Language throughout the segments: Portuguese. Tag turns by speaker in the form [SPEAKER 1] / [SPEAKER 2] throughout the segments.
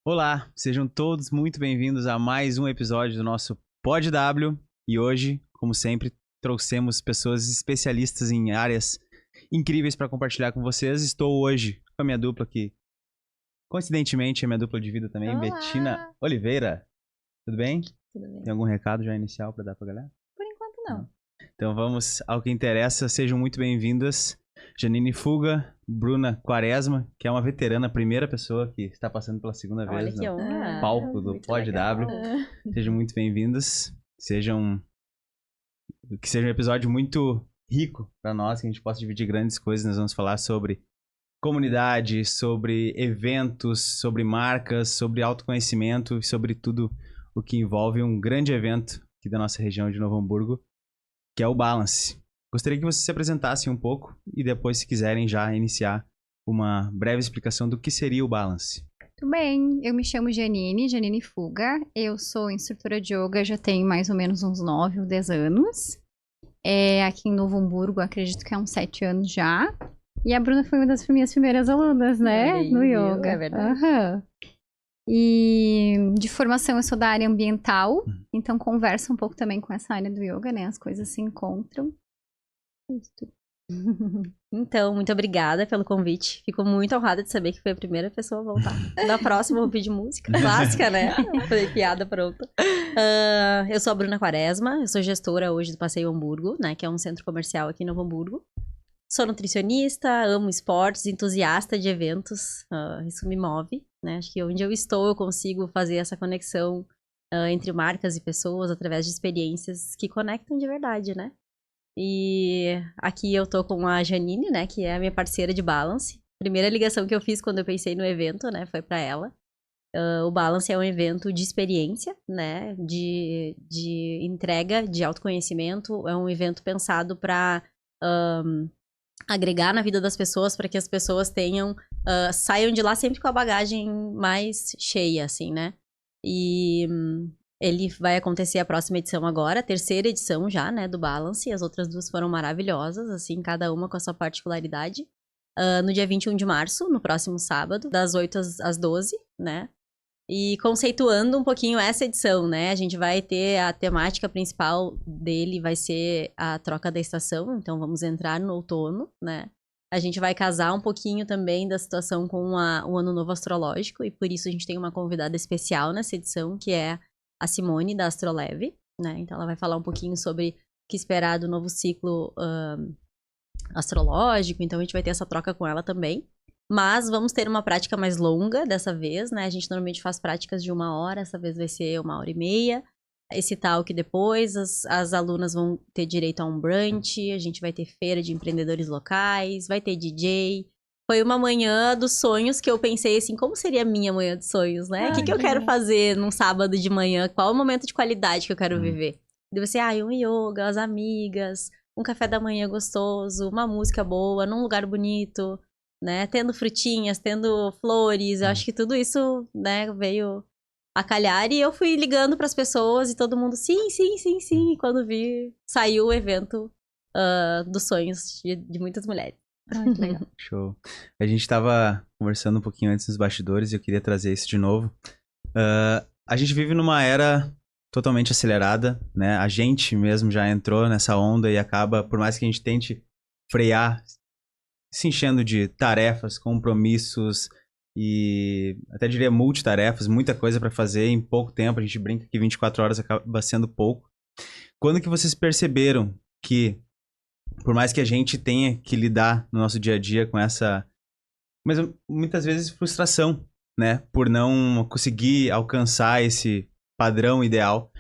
[SPEAKER 1] Olá, sejam todos muito bem-vindos a mais um episódio do nosso Pod W. E hoje, como sempre, trouxemos pessoas especialistas em áreas incríveis para compartilhar com vocês. Estou hoje com a minha dupla aqui, coincidentemente, a minha dupla de vida também,
[SPEAKER 2] Olá.
[SPEAKER 1] Bettina Oliveira. Tudo bem?
[SPEAKER 2] Tudo bem.
[SPEAKER 1] Tem algum recado já inicial para dar para a galera?
[SPEAKER 2] Por enquanto, não.
[SPEAKER 1] Então vamos ao que interessa. Sejam muito bem-vindas. Janine Fuga, Bruna Quaresma, que é uma veterana, primeira pessoa que está passando pela segunda
[SPEAKER 2] Olha
[SPEAKER 1] vez
[SPEAKER 2] que
[SPEAKER 1] no
[SPEAKER 2] honra.
[SPEAKER 1] palco do
[SPEAKER 2] Muito
[SPEAKER 1] Pod
[SPEAKER 2] legal.
[SPEAKER 1] W. Sejam muito bem-vindas. Que seja um episódio muito rico para nós, que a gente possa dividir grandes coisas. Nós vamos falar sobre comunidade, sobre eventos, sobre marcas, sobre autoconhecimento e sobre tudo o que envolve um grande evento aqui da nossa região de Novo Hamburgo, que é o Balance. Gostaria que vocês se apresentassem um pouco e depois, se quiserem, já iniciar uma breve explicação do que seria o Balance.
[SPEAKER 2] Tudo bem, eu me chamo Janine Fuga, eu sou instrutora de yoga já tem mais ou menos uns 9 ou 10 anos. Aqui em Novo Hamburgo, acredito que há uns 7 anos já. E a Bruna foi uma das minhas primeiras alunas, né,
[SPEAKER 3] Aí,
[SPEAKER 2] no
[SPEAKER 3] viu?
[SPEAKER 2] yoga.
[SPEAKER 3] É verdade.
[SPEAKER 2] Aham. E de formação eu sou da área ambiental, então converso um pouco também com essa área do yoga, né, as coisas se encontram. Isso.
[SPEAKER 3] Então, muito obrigada pelo convite. Fico muito honrada de saber que foi a primeira pessoa a voltar. Na próxima eu vou pedir música clássica, né? Falei piada pronta. Eu sou a Bruna Quaresma, eu sou gestora hoje do Passeio Hamburgo, né? Que é um centro comercial aqui em Novo Hamburgo. Sou nutricionista, amo esportes, entusiasta de eventos. Isso me move, né? Acho que onde eu estou eu consigo fazer essa conexão entre marcas e pessoas através de experiências que conectam de verdade, né? E aqui eu tô com a Janine, né, que é a minha parceira de Balance. Primeira ligação que eu fiz quando eu pensei no evento, né, foi pra ela. O Balance é um evento de experiência, né, de entrega de autoconhecimento. É um evento pensado pra agregar na vida das pessoas, para que as pessoas saiam de lá sempre com a bagagem mais cheia, assim, né. E ele vai acontecer a próxima edição agora, a terceira edição já, né, do Balance. As outras duas foram maravilhosas, assim, cada uma com a sua particularidade. No dia 21 de março, no próximo sábado, das 8 às 12, né? E conceituando um pouquinho essa edição, né? A gente vai ter a temática principal dele, vai ser a troca da estação, então vamos entrar no outono, né? A gente vai casar um pouquinho também da situação com o Ano Novo Astrológico, e por isso a gente tem uma convidada especial nessa edição, que é a Simone, da Astroleve, né? Então ela vai falar um pouquinho sobre o que esperar do novo ciclo astrológico, então a gente vai ter essa troca com ela também. Mas vamos ter uma prática mais longa dessa vez, né? A gente normalmente faz práticas de 1 hora, essa vez vai ser 1h30. Esse talk depois, as alunas vão ter direito a um brunch, a gente vai ter feira de empreendedores locais, vai ter DJ. Foi uma manhã dos sonhos que eu pensei assim, como seria a minha manhã dos sonhos, né? O que eu quero fazer num sábado de manhã? Qual o momento de qualidade que eu quero viver? Deve ser, um yoga, as amigas, um café da manhã gostoso, uma música boa, num lugar bonito, né? Tendo frutinhas, tendo flores. Eu acho que tudo isso, né, veio a calhar. E eu fui ligando pras pessoas e todo mundo, sim. E quando vi, saiu o evento dos sonhos de muitas mulheres.
[SPEAKER 2] Que legal.
[SPEAKER 1] Show. A gente estava conversando um pouquinho antes nos bastidores e eu queria trazer isso de novo. A gente vive numa era totalmente acelerada, né? A gente mesmo já entrou nessa onda e acaba, por mais que a gente tente frear, se enchendo de tarefas, compromissos e até diria multitarefas, muita coisa para fazer em pouco tempo. A gente brinca que 24 horas acaba sendo pouco. Quando que vocês perceberam que, por mais que a gente tenha que lidar no nosso dia a dia com essa, mas muitas vezes frustração, né, por não conseguir alcançar esse padrão ideal,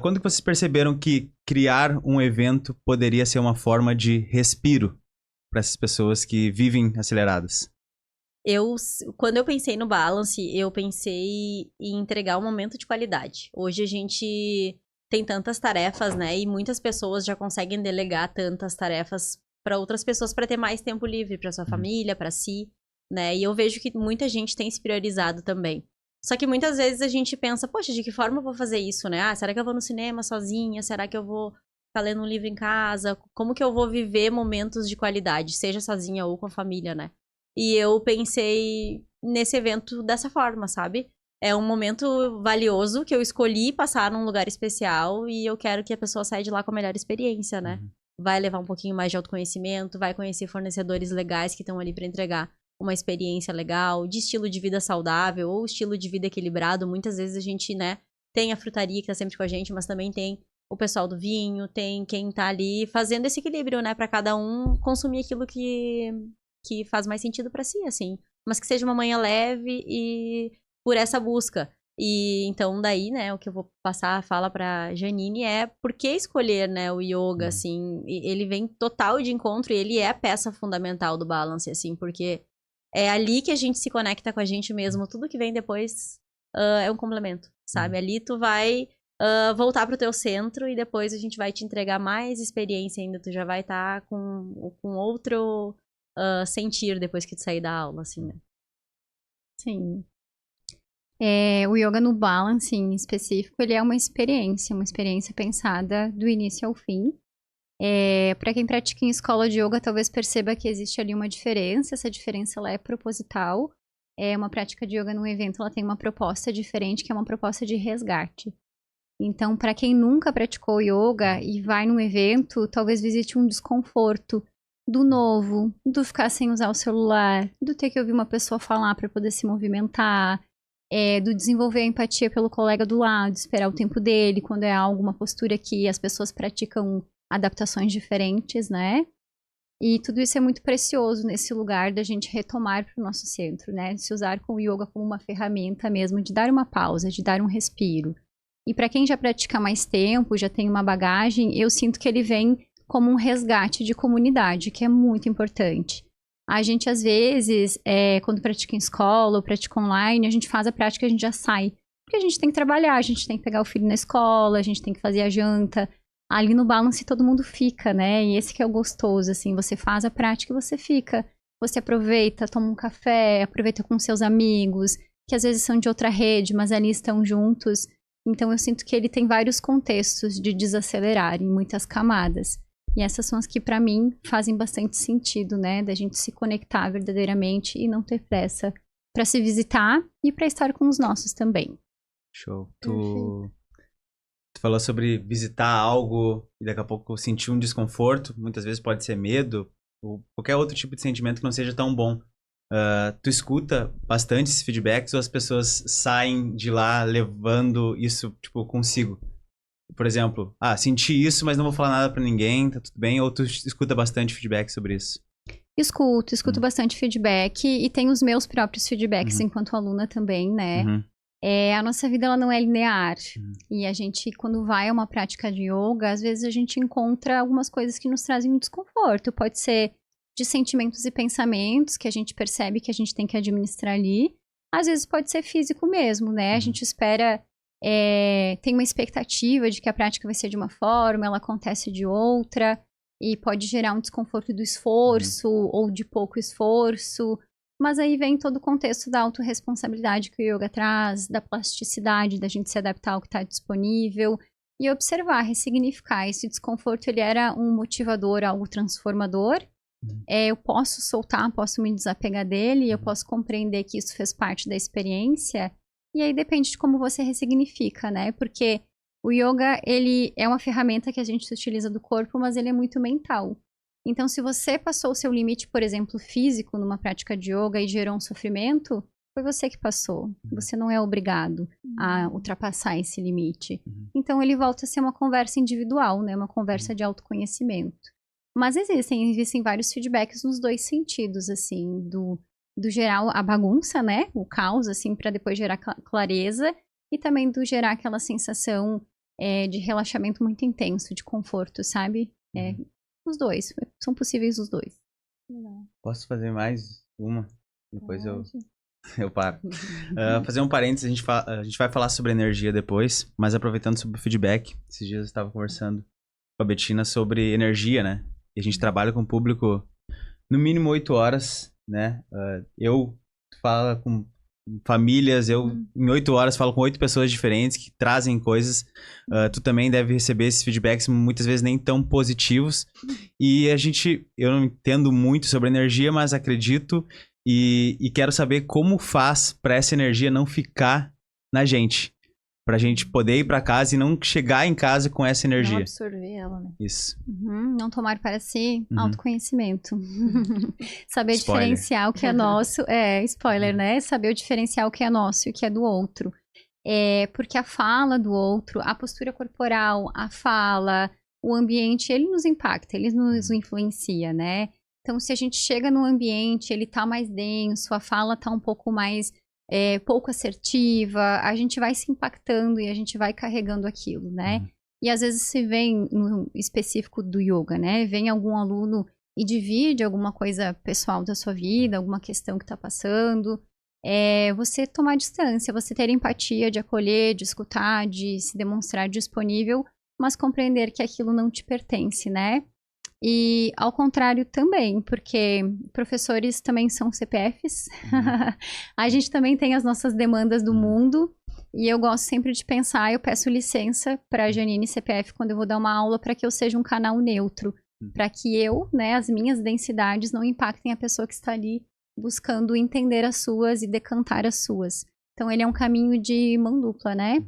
[SPEAKER 1] quando que vocês perceberam que criar um evento poderia ser uma forma de respiro para essas pessoas que vivem aceleradas?
[SPEAKER 3] Quando eu pensei no Balance, eu pensei em entregar um momento de qualidade. Hoje a gente tem tantas tarefas, né? E muitas pessoas já conseguem delegar tantas tarefas para outras pessoas para ter mais tempo livre para sua família, para si, né? E eu vejo que muita gente tem se priorizado também. Só que muitas vezes a gente pensa, poxa, de que forma eu vou fazer isso, né? Será que eu vou no cinema sozinha? Será que eu vou ficar lendo um livro em casa? Como que eu vou viver momentos de qualidade, seja sozinha ou com a família, né? E eu pensei nesse evento dessa forma, sabe? é um momento valioso que eu escolhi passar num lugar especial e eu quero que a pessoa saia de lá com a melhor experiência, né? Vai levar um pouquinho mais de autoconhecimento, vai conhecer fornecedores legais que estão ali para entregar uma experiência legal, de estilo de vida saudável ou estilo de vida equilibrado. Muitas vezes a gente, né, tem a frutaria que tá sempre com a gente, mas também tem o pessoal do vinho, tem quem tá ali fazendo esse equilíbrio, né, para cada um consumir aquilo que faz mais sentido para si, assim. Mas que seja uma manhã leve e por essa busca. E então daí, né, o que eu vou passar a fala pra Janine é por que escolher, né, o yoga, assim. Ele vem total de encontro e ele é a peça fundamental do Balance, assim, porque é ali que a gente se conecta com a gente mesmo. Tudo que vem depois é um complemento, sabe? Ali tu vai voltar pro teu centro e depois a gente vai te entregar mais experiência ainda. Tu já vai estar com outro sentir depois que tu sair da aula, assim, né?
[SPEAKER 2] Sim. O yoga no Balance, em específico, ele é uma experiência pensada do início ao fim. Para quem pratica em escola de yoga, talvez perceba que existe ali uma diferença. Essa diferença ela é proposital. Uma prática de yoga num evento, ela tem uma proposta diferente, que é uma proposta de resgate. Então, para quem nunca praticou yoga e vai num evento, talvez visite um desconforto do novo, do ficar sem usar o celular, do ter que ouvir uma pessoa falar para poder se movimentar, do desenvolver a empatia pelo colega do lado, esperar o tempo dele, quando é alguma postura que as pessoas praticam adaptações diferentes, né? E tudo isso é muito precioso nesse lugar da gente retomar para o nosso centro, né? Se usar com o yoga como uma ferramenta mesmo de dar uma pausa, de dar um respiro. E para quem já pratica mais tempo, já tem uma bagagem, eu sinto que ele vem como um resgate de comunidade, que é muito importante. A gente, às vezes, quando pratica em escola ou pratica online, a gente faz a prática e a gente já sai. Porque a gente tem que trabalhar, a gente tem que pegar o filho na escola, a gente tem que fazer a janta. Ali no Balance todo mundo fica, né? E esse que é o gostoso, assim, você faz a prática e você fica. Você aproveita, toma um café, aproveita com seus amigos, que às vezes são de outra rede, mas ali estão juntos. Então eu sinto que ele tem vários contextos de desacelerar em muitas camadas. E essas são as que, pra mim, fazem bastante sentido, né? Da gente se conectar verdadeiramente e não ter pressa pra se visitar e pra estar com os nossos também.
[SPEAKER 1] Show. Tu falou sobre visitar algo e daqui a pouco sentir um desconforto. Muitas vezes pode ser medo ou qualquer outro tipo de sentimento que não seja tão bom. Tu escuta bastante esses feedbacks ou as pessoas saem de lá levando isso, tipo, consigo? Por exemplo, senti isso, mas não vou falar nada pra ninguém, tá tudo bem? Ou tu escuta bastante feedback sobre isso?
[SPEAKER 2] Escuto bastante feedback e tenho os meus próprios feedbacks enquanto aluna também, né? A nossa vida, ela não é linear. E a gente, quando vai a uma prática de yoga, às vezes a gente encontra algumas coisas que nos trazem um desconforto. Pode ser de sentimentos e pensamentos que a gente percebe que a gente tem que administrar ali. Às vezes pode ser físico mesmo, né? A gente espera... tem uma expectativa de que a prática vai ser de uma forma, ela acontece de outra, e pode gerar um desconforto do esforço ou de pouco esforço, mas aí vem todo o contexto da autorresponsabilidade que o yoga traz, da plasticidade, da gente se adaptar ao que está disponível e observar, ressignificar. Esse desconforto, ele era um motivador, algo transformador. Eu posso soltar, posso me desapegar dele, eu posso compreender que isso fez parte da experiência. E aí depende de como você ressignifica, né? Porque o yoga, ele é uma ferramenta que a gente utiliza do corpo, mas ele é muito mental. Então, se você passou o seu limite, por exemplo, físico numa prática de yoga e gerou um sofrimento, foi você que passou. Você não é obrigado a ultrapassar esse limite. Então, ele volta a ser uma conversa individual, né? Uma conversa de autoconhecimento. Mas existem vários feedbacks nos dois sentidos, assim, do gerar a bagunça, né? O caos, assim, para depois gerar clareza. E também do gerar aquela sensação de relaxamento muito intenso, de conforto, sabe? Os dois. São possíveis os dois.
[SPEAKER 1] Posso fazer mais uma? Depois eu paro. Fazer um parênteses, a gente vai falar sobre energia depois, mas aproveitando sobre o feedback, esses dias eu estava conversando com a Betina sobre energia, né? E a gente trabalha com o público no mínimo 8 horas, né? Eu falo com famílias, em 8 horas falo com 8 pessoas diferentes que trazem coisas. Tu também deve receber esses feedbacks muitas vezes nem tão positivos. E eu não entendo muito sobre energia, mas acredito e quero saber como faz para essa energia não ficar na gente. Pra gente poder ir pra casa e não chegar em casa com essa
[SPEAKER 4] Não
[SPEAKER 1] energia.
[SPEAKER 4] absorver ela, né?
[SPEAKER 1] Isso.
[SPEAKER 2] Não tomar para si,
[SPEAKER 1] Uhum.
[SPEAKER 2] autoconhecimento. Saber
[SPEAKER 1] Spoiler.
[SPEAKER 2] diferenciar o que é nosso. Spoiler, né? Saber diferenciar o que é nosso e o que é do outro. Porque a fala do outro, a postura corporal, a fala, o ambiente, ele nos impacta, ele nos influencia, né? Então, se a gente chega num ambiente, ele tá mais denso, a fala tá um pouco mais pouco assertiva, a gente vai se impactando e a gente vai carregando aquilo, né? E às vezes se vem no específico do yoga, né? Vem algum aluno e divide alguma coisa pessoal da sua vida, alguma questão que tá passando. Você tomar distância, você ter empatia de acolher, de escutar, de se demonstrar disponível, mas compreender que aquilo não te pertence, né? E ao contrário também, porque professores também são CPFs, a gente também tem as nossas demandas do mundo, e eu gosto sempre de pensar, eu peço licença para a Janine CPF quando eu vou dar uma aula para que eu seja um canal neutro, para que eu, né, as minhas densidades não impactem a pessoa que está ali buscando entender as suas e decantar as suas. Então ele é um caminho de mão dupla, né?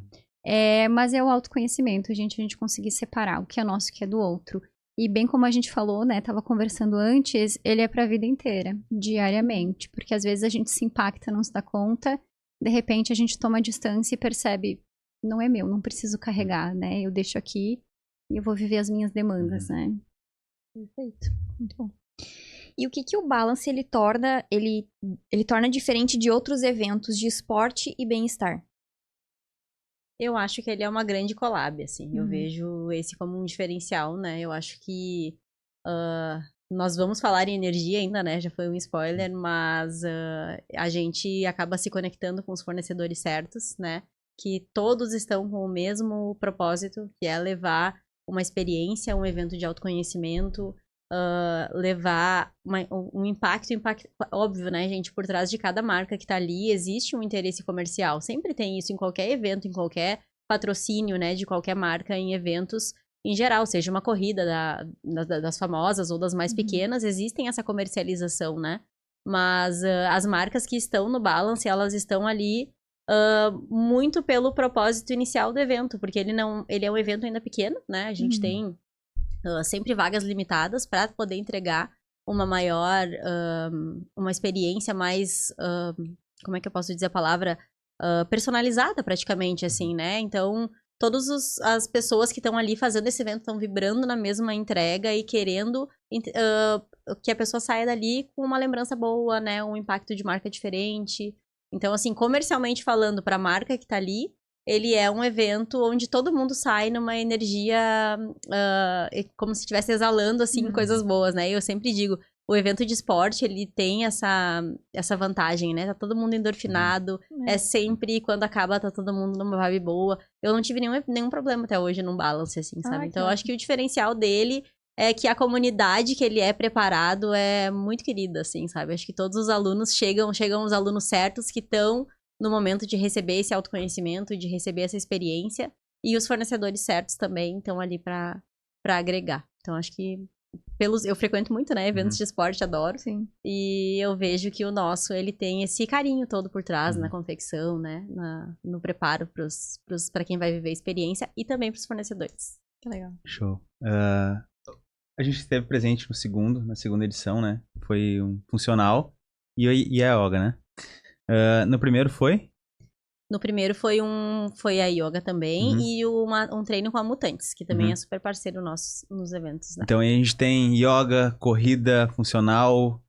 [SPEAKER 2] Mas é o autoconhecimento, a gente conseguir separar o que é nosso e o que é do outro. E bem como a gente falou, né, tava conversando antes, ele é pra vida inteira, diariamente. Porque às vezes a gente se impacta, não se dá conta, de repente a gente toma distância e percebe, não é meu, não preciso carregar, né? Eu deixo aqui e eu vou viver as minhas demandas, né?
[SPEAKER 4] Perfeito, muito bom. E o que o Balance ele torna diferente de outros eventos de esporte e bem-estar?
[SPEAKER 3] Eu acho que ele é uma grande collab, assim. Eu vejo esse como um diferencial, né? Eu acho que nós vamos falar em energia ainda, né? Já foi um spoiler, mas a gente acaba se conectando com os fornecedores certos, né? Que todos estão com o mesmo propósito, que é levar uma experiência, um evento de autoconhecimento, levar um impacto, óbvio, né, gente? Por trás de cada marca que tá ali, existe um interesse comercial. Sempre tem isso em qualquer evento, em qualquer patrocínio, né, de qualquer marca em eventos em geral, seja uma corrida das famosas ou das mais pequenas, existem essa comercialização, né? Mas as marcas que estão no Balance, elas estão ali muito pelo propósito inicial do evento, porque ele é um evento ainda pequeno, né? A gente tem sempre vagas limitadas para poder entregar uma maior, uma experiência mais, como é que eu posso dizer a palavra? Personalizada praticamente, assim, né? Então, todas as pessoas que estão ali fazendo esse evento estão vibrando na mesma entrega e querendo que a pessoa saia dali com uma lembrança boa, né? Um impacto de marca diferente. Então, assim, comercialmente falando, para a marca que tá ali, ele é um evento onde todo mundo sai numa energia como se estivesse exalando, assim, coisas boas, né? Eu sempre digo, o evento de esporte, ele tem essa vantagem, né? Tá todo mundo endorfinado, é sempre, quando acaba, tá todo mundo numa vibe boa. Eu não tive nenhum problema até hoje num Balance, assim, sabe? Então, eu acho que o diferencial dele é que a comunidade que ele é preparado é muito querida, assim, sabe? Acho que todos os alunos chegam os alunos certos que estão no momento de receber esse autoconhecimento, de receber essa experiência, e os fornecedores certos também estão ali para agregar. Então, acho que eu frequento muito, né, eventos de esporte, adoro.
[SPEAKER 2] Sim.
[SPEAKER 3] E eu vejo que o nosso, ele tem esse carinho todo por trás, na confecção, né, no preparo para quem vai viver a experiência e também para os fornecedores.
[SPEAKER 4] Que legal.
[SPEAKER 1] Show. A gente esteve presente na segunda edição, né? Foi um funcional e a yoga, né? No primeiro foi?
[SPEAKER 3] No primeiro foi a yoga também e um treino com a Mutantes, que também é super parceiro nosso nos eventos, né?
[SPEAKER 1] Então aí a gente tem yoga, corrida, funcional,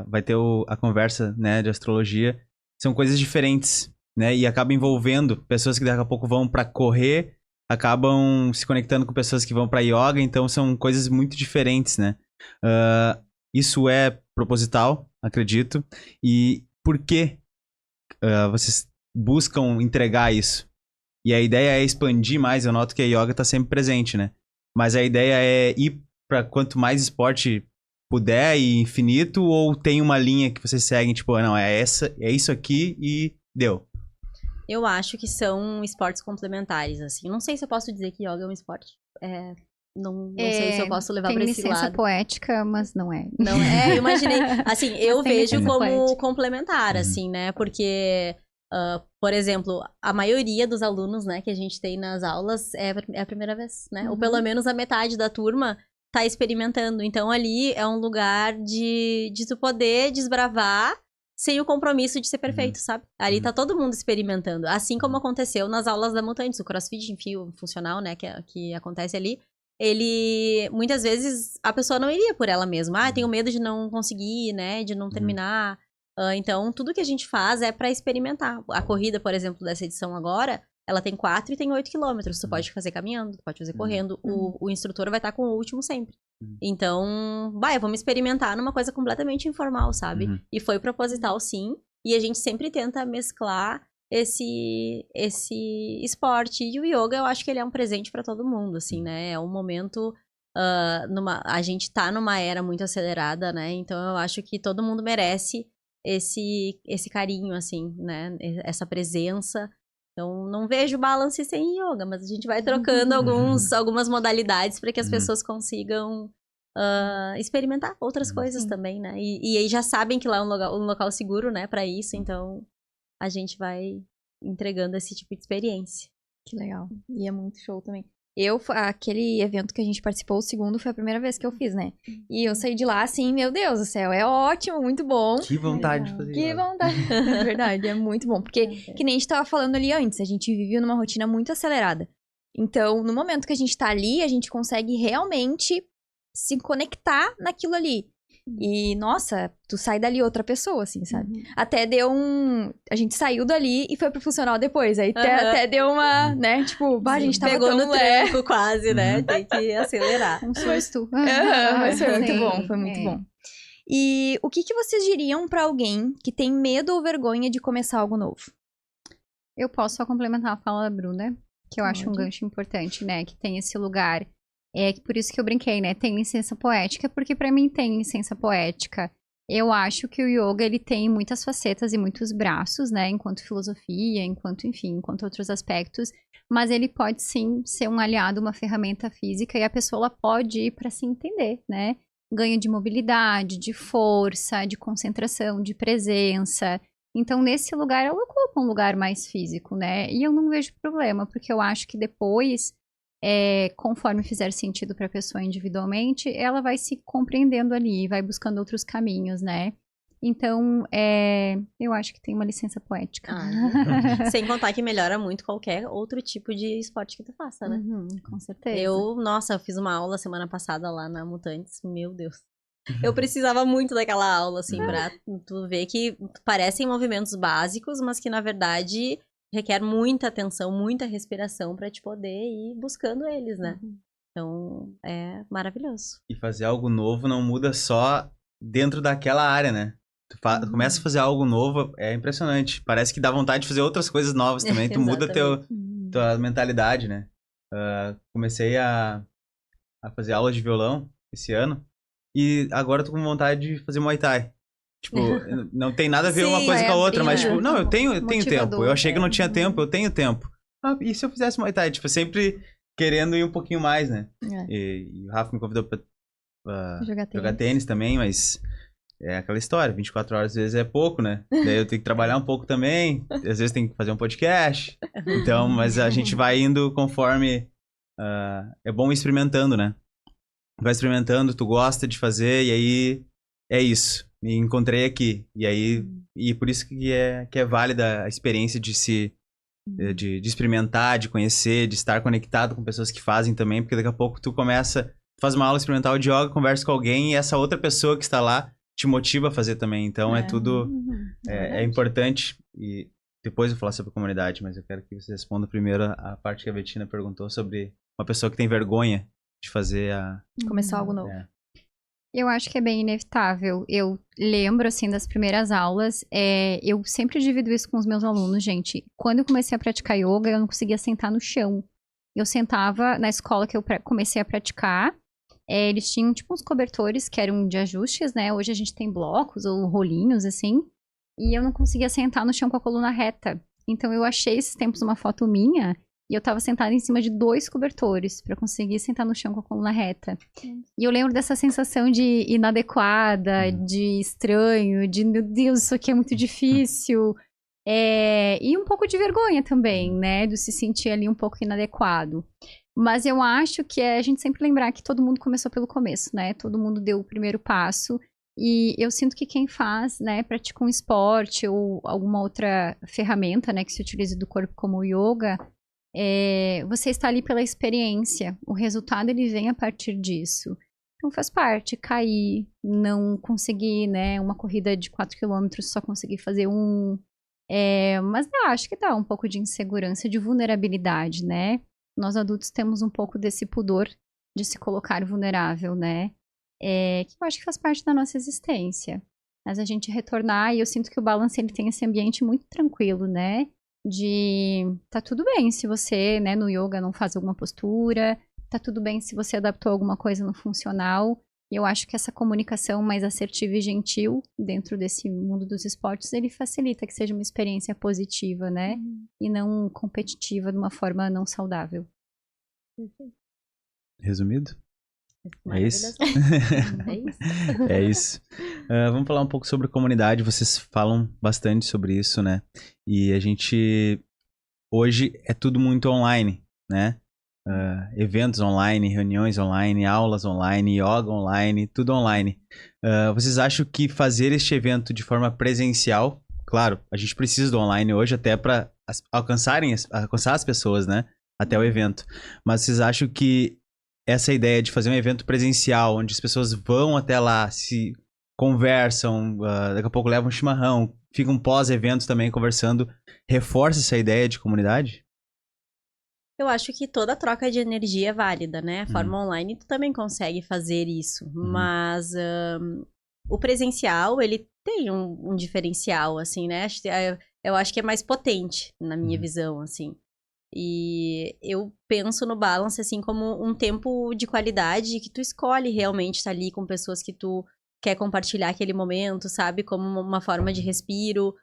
[SPEAKER 1] vai ter a conversa, né, de astrologia. São coisas diferentes, né? E acaba envolvendo pessoas que daqui a pouco vão pra correr, acabam se conectando com pessoas que vão pra yoga, então são coisas muito diferentes, né? Isso é proposital, acredito. E por que vocês buscam entregar isso? E a ideia é expandir mais, eu noto que a yoga tá sempre presente, né? Mas a ideia é ir pra quanto mais esporte puder e infinito, ou tem uma linha que vocês seguem, tipo, não, é isso aqui e deu?
[SPEAKER 3] Eu acho que são esportes complementares, assim. Não sei se eu posso dizer que yoga é um esporte. Não sei se eu posso levar pra esse lado.
[SPEAKER 2] Tem licença poética, mas não é.
[SPEAKER 3] Não é, eu imaginei. Assim, eu vejo como
[SPEAKER 2] poética.
[SPEAKER 3] complementar, assim, né? Porque Por exemplo, a maioria dos alunos, né, que a gente tem nas aulas é a primeira vez, né? Ou pelo menos a metade da turma tá experimentando. Então, ali é um lugar de tu poder desbravar sem o compromisso de ser perfeito, sabe? Ali tá todo mundo experimentando. Assim como aconteceu nas aulas da Mutantes, o CrossFit, enfim, o funcional, né, que acontece ali. Ele, muitas vezes, a pessoa não iria por ela mesma. Tenho medo de não conseguir, né, de não terminar. Então, tudo que a gente faz é pra experimentar. A corrida, por exemplo, dessa edição agora, ela tem 4 e tem 8 quilômetros. Tu pode fazer caminhando, tu pode fazer correndo. O instrutor vai estar com o último sempre. Então, vamos experimentar numa coisa completamente informal, sabe? E foi proposital, sim. E a gente sempre tenta mesclar esse esporte. E o yoga, eu acho que ele é um presente pra todo mundo, assim, né? É um momento... a gente tá numa era muito acelerada, né? Então, eu acho que todo mundo merece esse carinho, assim, né? Essa presença. Então, não vejo balance sem yoga, mas a gente vai trocando algumas modalidades para que as pessoas consigam experimentar outras coisas também, né? E aí já sabem que lá é um local seguro, né, para isso, então a gente vai entregando esse tipo de experiência.
[SPEAKER 4] Que legal. E é muito show também. Aquele evento que a gente participou, o segundo, foi a primeira vez que eu fiz, né? E eu saí de lá assim, meu Deus do céu, é ótimo, muito bom.
[SPEAKER 1] Que vontade de fazer
[SPEAKER 4] Que vontade. É verdade, é muito bom. Porque, que nem a gente tava falando ali antes, a gente vive numa rotina muito acelerada. Então, no momento que a gente tá ali, a gente consegue realmente se conectar naquilo ali. E, nossa, tu sai dali outra pessoa, assim, sabe? Até deu a gente saiu dali e foi pro funcional depois. Aí até deu uma, né? Tipo, a gente tava
[SPEAKER 3] pegou
[SPEAKER 4] tão
[SPEAKER 3] no tranco quase, né? Tem que acelerar.
[SPEAKER 2] Um susto.
[SPEAKER 4] Mas foi muito bom, foi muito
[SPEAKER 2] É.
[SPEAKER 4] bom. E o que vocês diriam pra alguém que tem medo ou vergonha de começar algo novo?
[SPEAKER 2] Eu posso só complementar a fala da Bruna, que eu acho um
[SPEAKER 4] Pode.
[SPEAKER 2] gancho importante, né? Que tem esse lugar. Por isso que eu brinquei, né? Tem licença poética, porque pra mim tem licença poética. Eu acho que o yoga, ele tem muitas facetas e muitos braços, né? Enquanto filosofia, enquanto outros aspectos. Mas ele pode, sim, ser um aliado, uma ferramenta física. E a pessoa ela pode ir pra se entender, né? Ganho de mobilidade, de força, de concentração, de presença. Então, nesse lugar, ela ocupa um lugar mais físico, né? E eu não vejo problema, porque eu acho que depois, conforme fizer sentido para a pessoa individualmente, ela vai se compreendendo ali, vai buscando outros caminhos, né? Então, eu acho que tem uma licença poética.
[SPEAKER 3] Sem contar que melhora muito qualquer outro tipo de esporte que tu faça, né?
[SPEAKER 2] Com certeza.
[SPEAKER 3] Eu fiz uma aula semana passada lá na Mutantes, meu Deus. Eu precisava muito daquela aula, assim, pra tu ver que parecem movimentos básicos, mas que, na verdade, requer muita atenção, muita respiração pra te poder ir buscando eles, né? Então, é maravilhoso.
[SPEAKER 1] E fazer algo novo não muda só dentro daquela área, né? Tu começa a fazer algo novo, é impressionante. Parece que dá vontade de fazer outras coisas novas também. Tu muda tua mentalidade, né? Comecei a fazer aula de violão esse ano. E agora eu tô com vontade de fazer Muay Thai. Tipo, não tem nada a ver
[SPEAKER 3] Sim,
[SPEAKER 1] uma coisa com a outra, mas tipo, não, eu tenho
[SPEAKER 2] Motivador,
[SPEAKER 1] tempo. Eu achei que eu não tinha tempo, eu tenho tempo. E se eu fizesse Muay Thai? Tipo, sempre querendo ir um pouquinho mais, né? E o Rafa me convidou pra jogar tênis também, mas é aquela história, 24 horas às vezes é pouco, né? Daí eu tenho que trabalhar um pouco também, às vezes tem que fazer um podcast. Então, mas a gente vai indo conforme... é bom ir experimentando, né? Vai experimentando, tu gosta de fazer, e aí é isso. Me encontrei aqui. E aí, e por isso que é válida a experiência de de experimentar, de conhecer, de estar conectado com pessoas que fazem também, porque daqui a pouco tu faz uma aula experimental de yoga, conversa com alguém, e essa outra pessoa que está lá te motiva a fazer também. Então é tudo, é importante. E depois eu vou falar sobre a comunidade, mas eu quero que você responda primeiro a parte que a Bettina perguntou sobre uma pessoa que tem vergonha de fazer
[SPEAKER 4] Começar algo novo.
[SPEAKER 2] Eu acho que é bem inevitável. Eu lembro, assim, das primeiras aulas, eu sempre divido isso com os meus alunos, gente. Quando eu comecei a praticar yoga, eu não conseguia sentar no chão. Eu sentava na escola que eu comecei a praticar, eles tinham, tipo, uns cobertores que eram de ajustes, né? Hoje a gente tem blocos ou rolinhos, assim, e eu não conseguia sentar no chão com a coluna reta. Então eu achei esses tempos uma foto minha... E eu tava sentada em cima de 2 cobertores pra conseguir sentar no chão com a coluna reta. E eu lembro dessa sensação de inadequada, de estranho, de meu Deus, isso aqui é muito difícil. E um pouco de vergonha também, né? De se sentir ali um pouco inadequado. Mas eu acho que é a gente sempre lembrar que todo mundo começou pelo começo, né? Todo mundo deu o primeiro passo. E eu sinto que quem faz, né, pratica um esporte ou alguma outra ferramenta, né, que se utilize do corpo como o yoga, você está ali pela experiência. O resultado, ele vem a partir disso. Então faz parte, cair, não conseguir, né, uma corrida de 4 km, só conseguir fazer um. Mas eu acho que dá um pouco de insegurança, de vulnerabilidade, né? Nós adultos temos um pouco desse pudor de se colocar vulnerável, né? Que eu acho que faz parte da nossa existência. Mas a gente retornar, e eu sinto que o Balance, ele tem esse ambiente muito tranquilo, né? Tá tudo bem se você, né, no yoga não faz alguma postura, tá tudo bem se você adaptou alguma coisa no funcional. E eu acho que essa comunicação mais assertiva e gentil dentro desse mundo dos esportes, ele facilita que seja uma experiência positiva, né? E não competitiva de uma forma não saudável.
[SPEAKER 1] Resumido? É isso?
[SPEAKER 3] É isso.
[SPEAKER 1] É isso. Vamos falar um pouco sobre comunidade. Vocês falam bastante sobre isso, né? E a gente... Hoje é tudo muito online, né? Eventos online, reuniões online, aulas online, yoga online, tudo online. Vocês acham que fazer este evento de forma presencial... Claro, a gente precisa do online hoje até para alcançar as pessoas, né? Até o evento. Mas vocês acham que essa ideia de fazer um evento presencial, onde as pessoas vão até lá, se conversam, daqui a pouco levam um chimarrão, ficam pós-evento também conversando, reforça essa ideia de comunidade?
[SPEAKER 3] Eu acho que toda troca de energia é válida, né? A forma online tu também consegue fazer isso, mas o presencial, ele tem um diferencial, assim, né? Eu acho que é mais potente, na minha visão, assim. E eu penso no Balance, assim, como um tempo de qualidade que tu escolhe realmente estar ali com pessoas que tu quer compartilhar aquele momento, sabe? Como uma forma de respiro.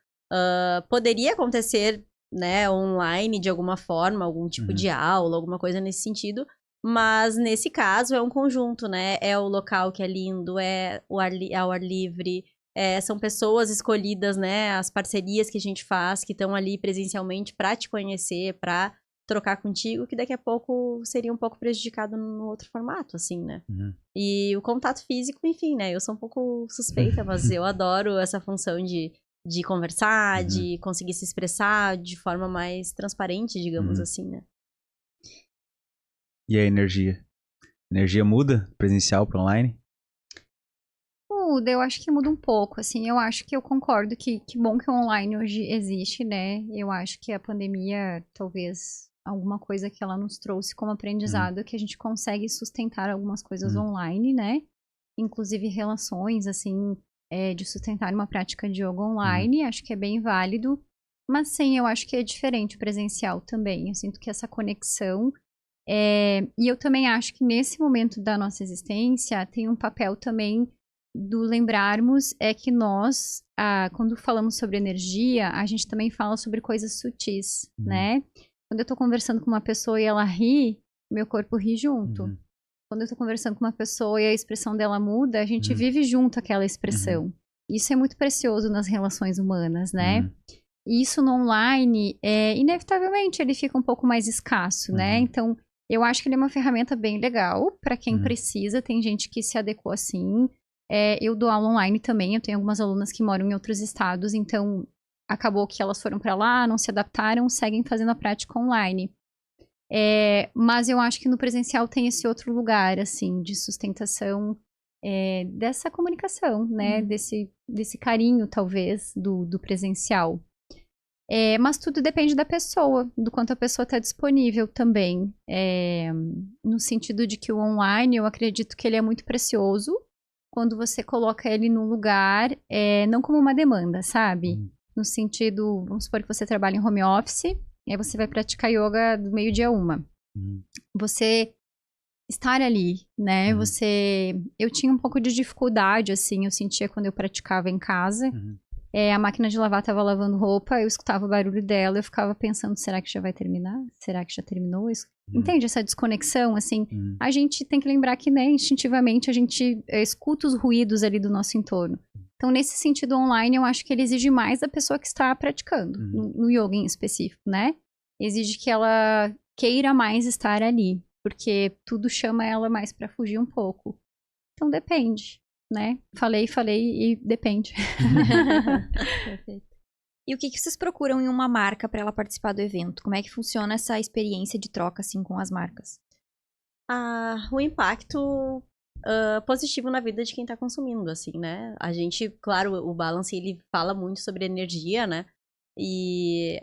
[SPEAKER 3] Poderia acontecer, né, online de alguma forma, algum tipo de aula, alguma coisa nesse sentido. Mas nesse caso é um conjunto, né? É o local que é lindo, é ao ar livre. São pessoas escolhidas, né? As parcerias que a gente faz, que estão ali presencialmente para te conhecer, para trocar contigo, que daqui a pouco seria um pouco prejudicado no outro formato, assim, né? E o contato físico, enfim, né? Eu sou um pouco suspeita, mas eu adoro essa função de conversar, de conseguir se expressar de forma mais transparente, digamos assim, né?
[SPEAKER 1] E a energia? A energia muda presencial para online?
[SPEAKER 2] Muda, eu acho que muda um pouco, assim, eu acho que eu concordo que bom que o online hoje existe, né? Eu acho que a pandemia, talvez, alguma coisa que ela nos trouxe como aprendizado, que a gente consegue sustentar algumas coisas online, né? Inclusive relações, assim, de sustentar uma prática de yoga online, acho que é bem válido, mas sim, eu acho que é diferente o presencial também, eu sinto que essa conexão, e eu também acho que nesse momento da nossa existência, tem um papel também do lembrarmos que nós, quando falamos sobre energia, a gente também fala sobre coisas sutis, né? Quando eu tô conversando com uma pessoa e ela ri, meu corpo ri junto. Quando eu tô conversando com uma pessoa e a expressão dela muda, a gente vive junto aquela expressão. Isso é muito precioso nas relações humanas, né? E isso no online, inevitavelmente, ele fica um pouco mais escasso, né? Então, eu acho que ele é uma ferramenta bem legal para quem precisa. Tem gente que se adequou assim. Eu dou aula online também, eu tenho algumas alunas que moram em outros estados, então acabou que elas foram para lá, não se adaptaram, seguem fazendo a prática online. Mas eu acho que no presencial tem esse outro lugar, assim, de sustentação dessa comunicação, né? Desse carinho, talvez, do presencial. Mas tudo depende da pessoa, do quanto a pessoa está disponível também. No sentido de que o online, eu acredito que ele é muito precioso, quando você coloca ele num lugar, não como uma demanda, sabe? No sentido, vamos supor que você trabalha em home office, e aí você vai praticar yoga do meio-dia a 1. Você estar ali, né? Eu tinha um pouco de dificuldade, assim, eu sentia quando eu praticava em casa. A máquina de lavar estava lavando roupa, eu escutava o barulho dela, eu ficava pensando, será que já vai terminar? Será que já terminou isso? Entende essa desconexão, assim? A gente tem que lembrar que, né, instintivamente, a gente escuta os ruídos ali do nosso entorno. Então, nesse sentido online, eu acho que ele exige mais da pessoa que está praticando, no yoga em específico, né? Exige que ela queira mais estar ali, porque tudo chama ela mais para fugir um pouco. Então, depende, né? Falei e depende.
[SPEAKER 4] Perfeito. E o que vocês procuram em uma marca para ela participar do evento? Como é que funciona essa experiência de troca, assim, com as marcas?
[SPEAKER 3] O impacto positivo na vida de quem tá consumindo, assim, né? A gente, claro, o Balance, ele fala muito sobre energia, né? E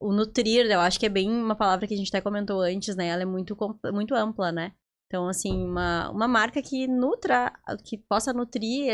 [SPEAKER 3] o nutrir, eu acho que é bem uma palavra que a gente até comentou antes, né? Ela é muito ampla, né? Então, assim, uma marca que nutra, que possa nutrir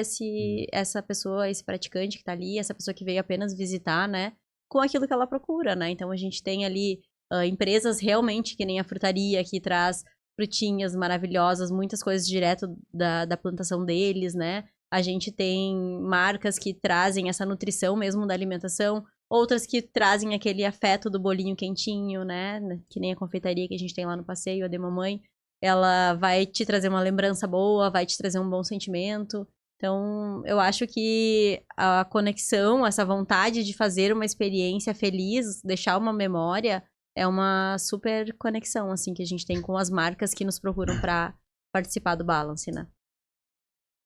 [SPEAKER 3] essa pessoa, esse praticante que tá ali, essa pessoa que veio apenas visitar, né? Com aquilo que ela procura, né? Então, a gente tem ali empresas realmente que nem a frutaria, que traz frutinhas maravilhosas, muitas coisas direto da plantação deles, né? A gente tem marcas que trazem essa nutrição mesmo da alimentação, outras que trazem aquele afeto do bolinho quentinho, né? Que nem a confeitaria que a gente tem lá no passeio, a de mamãe. Ela vai te trazer uma lembrança boa, vai te trazer um bom sentimento. Então, eu acho que a conexão, essa vontade de fazer uma experiência feliz, deixar uma memória, é uma super conexão, assim, que a gente tem com as marcas que nos procuram para participar do Balance, né?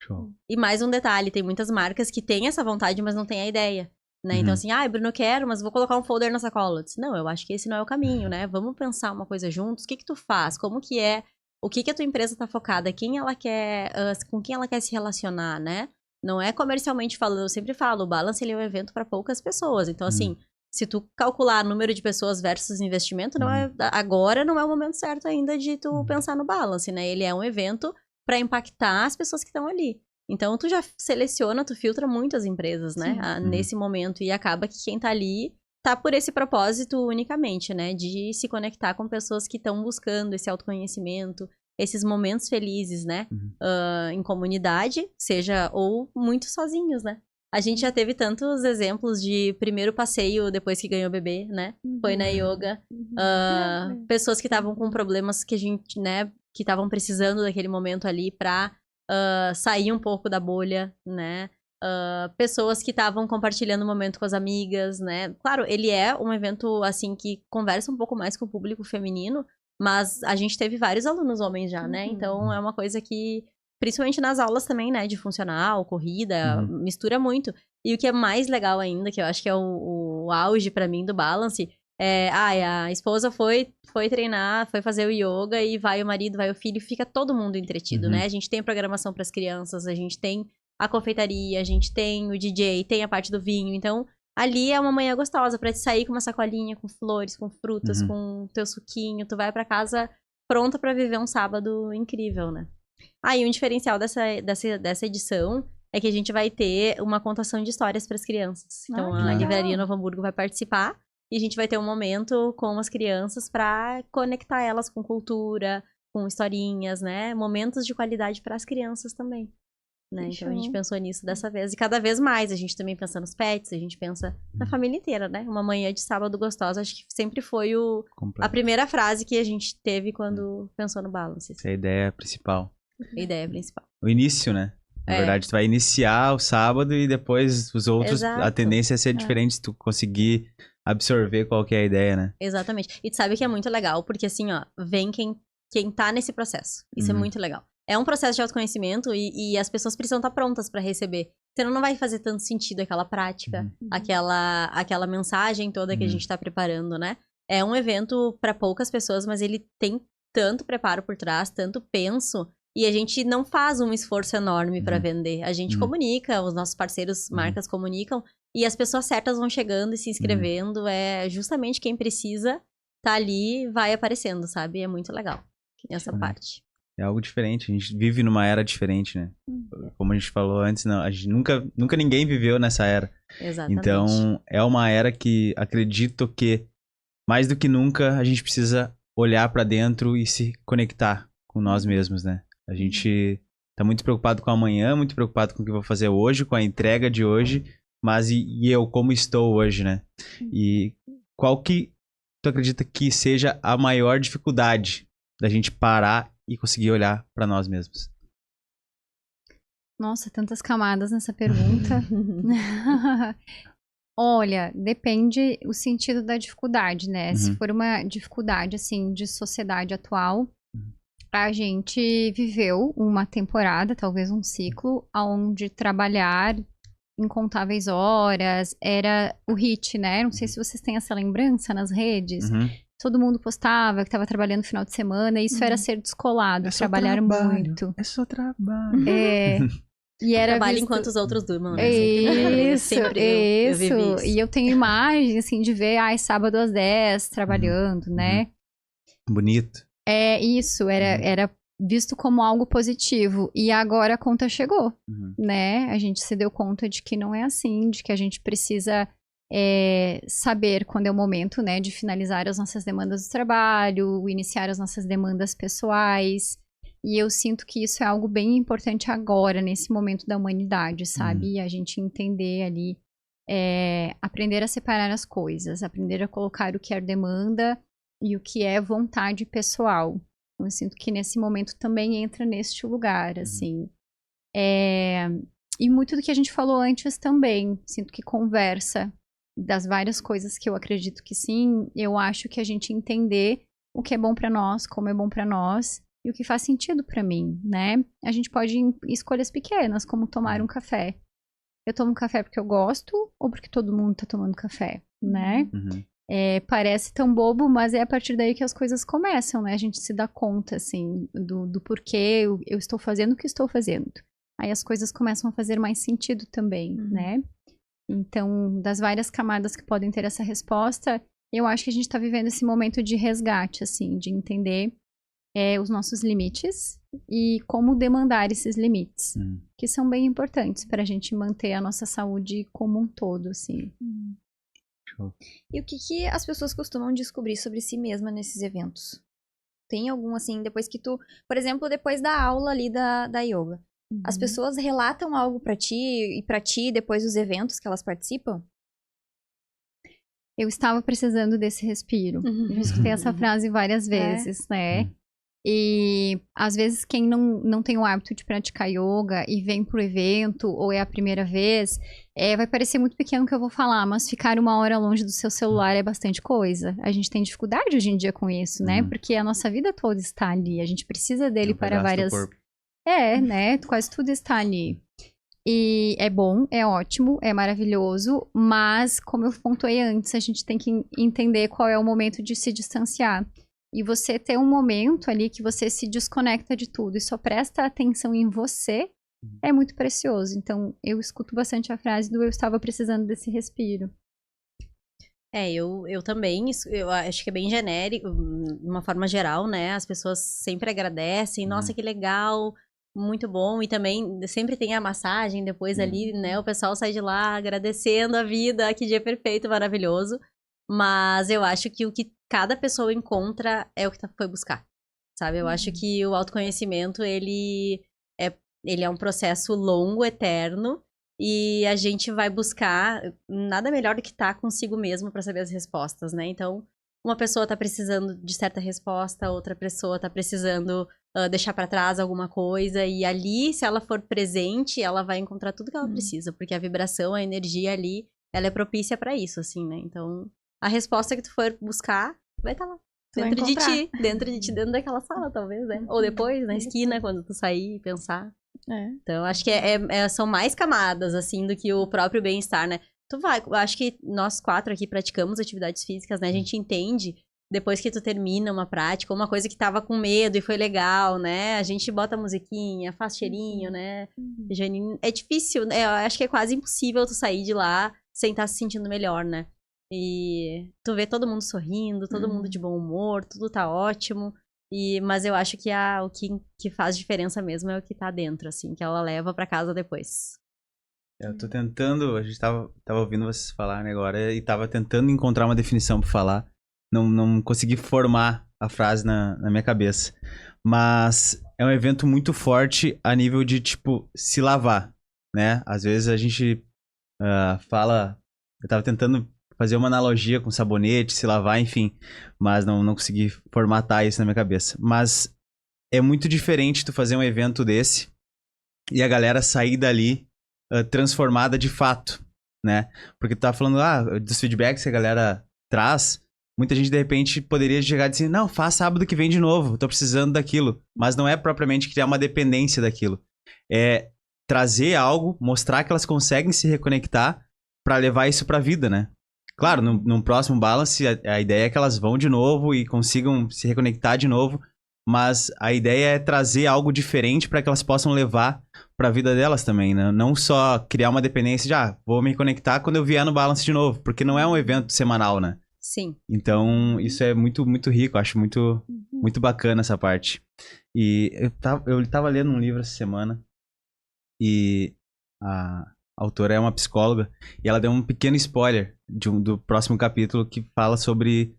[SPEAKER 1] Show.
[SPEAKER 3] E mais um detalhe, tem muitas marcas que têm essa vontade, mas não têm a ideia, né? Então, assim, Bruno, eu quero, mas vou colocar um folder na sacola. Eu disse, não, eu acho que esse não é o caminho, né? Vamos pensar uma coisa juntos. O que tu faz? Como que é? O que a tua empresa tá focada? Quem ela quer, com quem ela quer se relacionar, né? Não é comercialmente falando, eu sempre falo, o Balance, ele é um evento para poucas pessoas. Então, assim, se tu calcular número de pessoas versus investimento, agora não é o momento certo ainda de tu pensar no Balance, né? Ele é um evento para impactar as pessoas que estão ali. Então, tu já seleciona, tu filtra muitas empresas, né? Nesse momento. E acaba que quem tá ali tá por esse propósito unicamente, né? De se conectar com pessoas que estão buscando esse autoconhecimento, esses momentos felizes, né? Em comunidade, seja ou muito sozinhos, né? A gente já teve tantos exemplos de primeiro passeio depois que ganhou o bebê, né? Foi na yoga. Pessoas que estavam com problemas que a gente, né? Que estavam precisando daquele momento ali pra sair um pouco da bolha, né? Pessoas que estavam compartilhando o momento com as amigas, né? Claro, ele é um evento, assim, que conversa um pouco mais com o público feminino, mas a gente teve vários alunos homens já, né? Então, é uma coisa que, principalmente nas aulas também, né? De funcional, corrida, mistura muito. E o que é mais legal ainda, que eu acho que é o auge pra mim do Balance, a esposa foi treinar, foi fazer o yoga e vai o marido, vai o filho, fica todo mundo entretido, né? A gente tem programação pras crianças, a gente tem a confeitaria, a gente tem o DJ, tem a parte do vinho. Então, ali é uma manhã gostosa pra te sair com uma sacolinha, com flores, com frutas, com teu suquinho. Tu vai pra casa pronta pra viver um sábado incrível, né? E um diferencial dessa edição é que a gente vai ter uma contação de histórias pras crianças. Então, a Livraria Novo Hamburgo vai participar e a gente vai ter um momento com as crianças pra conectar elas com cultura, com historinhas, né? Momentos de qualidade pras crianças também. Né? Então a gente pensou nisso dessa vez. E cada vez mais a gente também pensa nos pets, a gente pensa na família inteira, né? Uma manhã de sábado gostosa, acho que sempre foi a primeira frase que a gente teve quando pensou no Balance.
[SPEAKER 1] Essa é a ideia principal.
[SPEAKER 3] A ideia principal.
[SPEAKER 1] O início, né? Na verdade, tu vai iniciar o sábado e depois os outros, a tendência é ser diferente se tu conseguir absorver qual que é a ideia, né?
[SPEAKER 3] Exatamente. E tu sabe que é muito legal, porque assim, ó, vem quem tá nesse processo. Isso é muito legal. É um processo de autoconhecimento e as pessoas precisam estar prontas para receber. Senão não vai fazer tanto sentido aquela prática, aquela mensagem toda que a gente tá preparando, né? É um evento para poucas pessoas, mas ele tem tanto preparo por trás, tanto penso, e a gente não faz um esforço enorme para vender. A gente comunica, os nossos parceiros, marcas comunicam, e as pessoas certas vão chegando e se inscrevendo. É justamente quem precisa tá ali, vai aparecendo, sabe? É muito legal essa parte.
[SPEAKER 1] É algo diferente, a gente vive numa era diferente, né? Como a gente falou antes, não, a gente nunca ninguém viveu nessa era.
[SPEAKER 3] Exatamente.
[SPEAKER 1] Então, é uma era que acredito que, mais do que nunca, a gente precisa olhar pra dentro e se conectar com nós mesmos, né? A gente tá muito preocupado com amanhã, muito preocupado com o que eu vou fazer hoje, com a entrega de hoje, mas e eu, como estou hoje, né? E qual que tu acredita que seja a maior dificuldade da gente parar e conseguir olhar para nós mesmos?
[SPEAKER 2] Nossa, tantas camadas nessa pergunta. Olha, depende o sentido da dificuldade, né? Se for uma dificuldade, assim, de sociedade atual, a gente viveu uma temporada, talvez um ciclo, onde trabalhar incontáveis horas era o hit, né? Não sei se vocês têm essa lembrança nas redes. Todo mundo postava que estava trabalhando no final de semana, e isso era ser descolado, trabalhar muito.
[SPEAKER 1] É só trabalho.
[SPEAKER 2] E era
[SPEAKER 3] Trabalho
[SPEAKER 2] visto...
[SPEAKER 3] enquanto os outros durmam, né?
[SPEAKER 2] Isso,
[SPEAKER 3] Sempre eu vivi isso.
[SPEAKER 2] E eu tenho imagem, assim, de ver, sábado às 10, trabalhando, né?
[SPEAKER 1] Bonito.
[SPEAKER 2] Isso, era visto como algo positivo. E agora a conta chegou, né? A gente se deu conta de que não é assim, de que a gente precisa saber quando é o momento, né? De finalizar as nossas demandas do trabalho, iniciar as nossas demandas pessoais. E eu sinto que isso é algo bem importante agora, nesse momento da humanidade, sabe? E a gente entender ali, aprender a separar as coisas, aprender a colocar o que é demanda e o que é vontade pessoal. Eu sinto que nesse momento também entra neste lugar, assim. E muito do que a gente falou antes também, sinto que conversa das várias coisas que eu acredito que sim, eu acho que a gente entender o que é bom pra nós, como é bom pra nós, e o que faz sentido pra mim, né? A gente pode ir em escolhas pequenas, como tomar um café. Eu tomo café porque eu gosto ou porque todo mundo tá tomando café, né? Parece tão bobo, mas é a partir daí que as coisas começam, né? A gente se dá conta, assim, do porquê eu estou fazendo o que estou fazendo. Aí as coisas começam a fazer mais sentido também, né? Então, das várias camadas que podem ter essa resposta, eu acho que a gente tá vivendo esse momento de resgate, assim, de entender os nossos limites e como demandar esses limites, que são bem importantes para a gente manter a nossa saúde como um todo, assim.
[SPEAKER 4] E o que as pessoas costumam descobrir sobre si mesma nesses eventos? Tem algum, assim, depois que tu... Por exemplo, depois da aula ali da yoga. As pessoas relatam algo pra ti e pra ti depois dos eventos que elas participam?
[SPEAKER 2] Eu estava precisando desse respiro. Eu escutei essa frase várias vezes, né? E às vezes quem não tem o hábito de praticar yoga e vem pro evento ou é a primeira vez, vai parecer muito pequeno o que eu vou falar, mas ficar 1 hora longe do seu celular é bastante coisa. A gente tem dificuldade hoje em dia com isso, né? Porque a nossa vida toda está ali, a gente precisa dele para várias... né? Quase tudo está ali. E é bom, é ótimo, é maravilhoso, mas como eu pontuei antes, a gente tem que entender qual é o momento de se distanciar. E você ter um momento ali que você se desconecta de tudo e só presta atenção em você é muito precioso. Então, eu escuto bastante a frase do eu estava precisando desse respiro.
[SPEAKER 3] Eu também, eu acho que é bem genérico, de uma forma geral, né? As pessoas sempre agradecem, nossa, que legal, muito bom. E também sempre tem a massagem depois ali, né? O pessoal sai de lá agradecendo a vida, que dia perfeito, maravilhoso. Mas eu acho que o que cada pessoa encontra é o que foi buscar, sabe? Eu acho que o autoconhecimento, ele é um processo longo, eterno, e a gente vai buscar nada melhor do que estar consigo mesmo para saber as respostas, né? Então, uma pessoa tá precisando de certa resposta, outra pessoa tá precisando deixar para trás alguma coisa, e ali, se ela for presente, ela vai encontrar tudo que ela precisa, porque a vibração, a energia ali, ela é propícia para isso, assim, né? Então, a resposta que tu for buscar vai estar lá. Dentro de ti, dentro daquela sala, talvez, né? Ou depois, na esquina, quando tu sair e pensar. Então, acho que são mais camadas, assim, do que o próprio bem-estar, né? Acho que nós 4 aqui praticamos atividades físicas, né? A gente entende, depois que tu termina uma prática, uma coisa que tava com medo e foi legal, né? A gente bota musiquinha, faz cheirinho, né? Janine, é difícil, né? Eu acho que é quase impossível tu sair de lá sem estar se sentindo melhor, né? E tu vê todo mundo sorrindo, todo mundo de bom humor, tudo tá ótimo. Mas eu acho que o que faz diferença mesmo é o que tá dentro, assim, que ela leva pra casa depois.
[SPEAKER 1] Eu tô tentando, a gente tava ouvindo vocês falarem agora e tava tentando encontrar uma definição pra falar. Não consegui formar a frase na minha cabeça. Mas é um evento muito forte a nível de, tipo, se lavar, né? Às vezes a gente fala... Eu tava tentando fazer uma analogia com sabonete, se lavar, enfim. Mas não consegui formatar isso na minha cabeça. Mas é muito diferente tu fazer um evento desse e a galera sair dali transformada de fato, né? Porque tu tá falando, dos feedbacks que a galera traz, muita gente de repente poderia chegar e dizer, não, faz sábado que vem de novo, tô precisando daquilo. Mas não é propriamente criar uma dependência daquilo. É trazer algo, mostrar que elas conseguem se reconectar pra levar isso pra vida, né? Claro, num próximo balance, a ideia é que elas vão de novo e consigam se reconectar de novo, mas a ideia é trazer algo diferente para que elas possam levar para a vida delas também, né? Não só criar uma dependência de, vou me conectar quando eu vier no balance de novo, porque não é um evento semanal, né?
[SPEAKER 3] Sim.
[SPEAKER 1] Então, isso é muito, muito rico, acho muito, muito bacana essa parte. E eu tava lendo um livro essa semana e a autora é uma psicóloga e ela deu um pequeno spoiler do próximo capítulo que fala sobre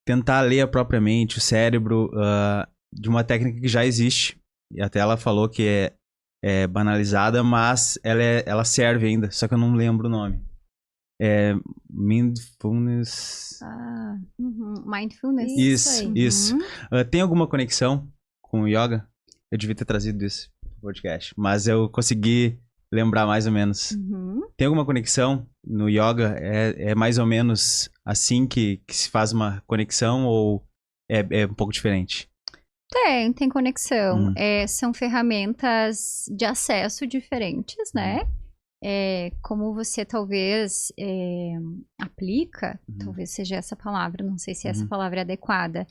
[SPEAKER 1] tentar ler a própria mente, o cérebro, de uma técnica que já existe. E até ela falou que é banalizada, mas ela serve ainda, só que eu não lembro o nome. É Mindfulness...
[SPEAKER 2] Mindfulness.
[SPEAKER 1] Isso. Tem alguma conexão com o yoga? Eu devia ter trazido isso no podcast, mas eu consegui lembrar mais ou menos. Tem alguma conexão no yoga? É mais ou menos assim que se faz uma conexão ou é um pouco diferente?
[SPEAKER 2] Tem conexão. São ferramentas de acesso diferentes, né? Como você talvez aplica, talvez seja essa palavra, não sei se essa palavra é adequada.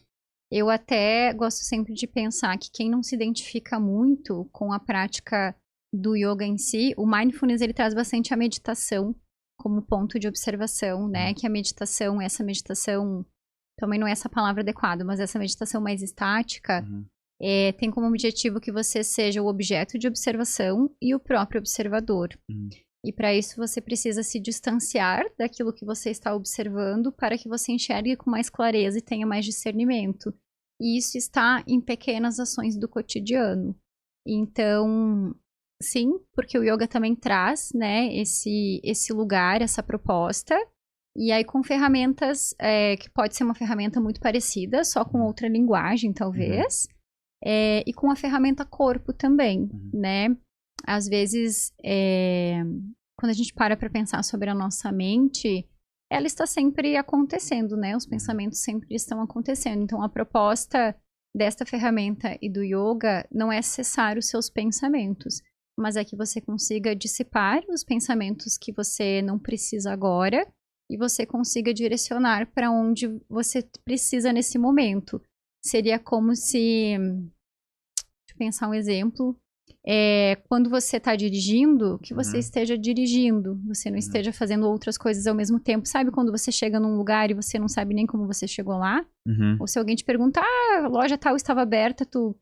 [SPEAKER 2] Eu até gosto sempre de pensar que quem não se identifica muito com a prática do yoga em si, o mindfulness ele traz bastante a meditação como ponto de observação, né? Que a meditação, essa meditação, também não é essa palavra adequada, mas essa meditação mais estática, tem como objetivo que você seja o objeto de observação e o próprio observador. E para isso você precisa se distanciar daquilo que você está observando para que você enxergue com mais clareza e tenha mais discernimento. E isso está em pequenas ações do cotidiano. Então, sim, porque o yoga também traz, né, esse lugar, essa proposta. E aí com ferramentas, que pode ser uma ferramenta muito parecida, só com outra linguagem, talvez. E com a ferramenta corpo também, né? Às vezes, quando a gente para pensar sobre a nossa mente, ela está sempre acontecendo, né? Os pensamentos sempre estão acontecendo. Então, a proposta desta ferramenta e do yoga não é cessar os seus pensamentos, mas é que você consiga dissipar os pensamentos que você não precisa agora e você consiga direcionar para onde você precisa nesse momento. Seria como se... Deixa eu pensar um exemplo. Quando você está dirigindo, que você esteja dirigindo. Você não esteja fazendo outras coisas ao mesmo tempo. Sabe quando você chega num lugar e você não sabe nem como você chegou lá? Ou se alguém te pergunta, a loja tal estava aberta, tu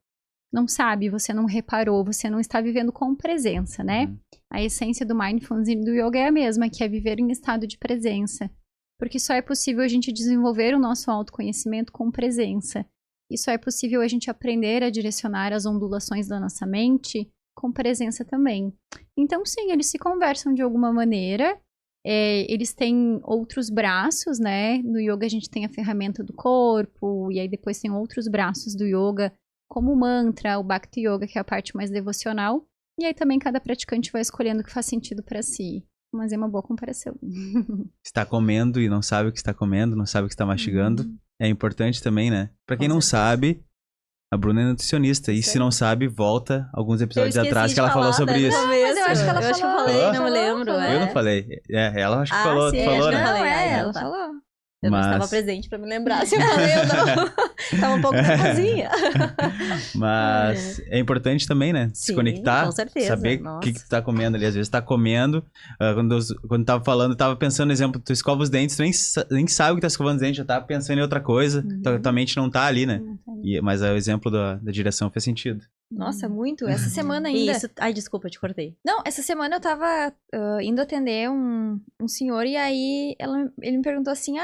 [SPEAKER 2] não sabe, você não reparou, você não está vivendo com presença, né? A essência do mindfulness e do yoga é a mesma, que é viver em estado de presença. Porque só é possível a gente desenvolver o nosso autoconhecimento com presença. E só é possível a gente aprender a direcionar as ondulações da nossa mente com presença também. Então, sim, eles se conversam de alguma maneira. Eles têm outros braços, né? No yoga a gente tem a ferramenta do corpo, e aí depois tem outros braços do yoga, como o mantra, o Bhakti Yoga, que é a parte mais devocional. E aí também cada praticante vai escolhendo o que faz sentido para si. Mas é uma boa comparação.
[SPEAKER 1] Está comendo e não sabe o que está comendo, não sabe o que está mastigando. É importante também, né? Pra quem não sabe, a Bruna é nutricionista. E se não sabe, volta alguns episódios atrás que ela falou sobre isso.
[SPEAKER 4] Mas eu acho que ela falou.
[SPEAKER 3] Eu falei, não me lembro.
[SPEAKER 1] Eu não falei. Ela acho que falou,
[SPEAKER 3] sim,
[SPEAKER 1] falou,
[SPEAKER 3] acho que
[SPEAKER 1] né?
[SPEAKER 3] eu falei.
[SPEAKER 4] Ela
[SPEAKER 3] Tá.
[SPEAKER 4] falou.
[SPEAKER 3] Eu não estava presente pra me lembrar se eu falei ou não. Tava um pouco nervosinha.
[SPEAKER 1] Mas é importante também, né? Se
[SPEAKER 3] Sim,
[SPEAKER 1] conectar,
[SPEAKER 3] com certeza.
[SPEAKER 1] saber o
[SPEAKER 3] Nossa.
[SPEAKER 1] que tu tá comendo ali. Às vezes tá comendo, quando tava falando, tava pensando no exemplo, tu escova os dentes, tu nem sabe o que tá escovando os dentes, já tá pensando em outra coisa, tua mente não tá ali, né? Mas o exemplo da direção fez sentido.
[SPEAKER 4] Nossa, muito. Essa semana ainda...
[SPEAKER 3] Isso. Ai, desculpa, eu te cortei.
[SPEAKER 4] Não, essa semana eu tava indo atender um senhor e aí ele me perguntou assim,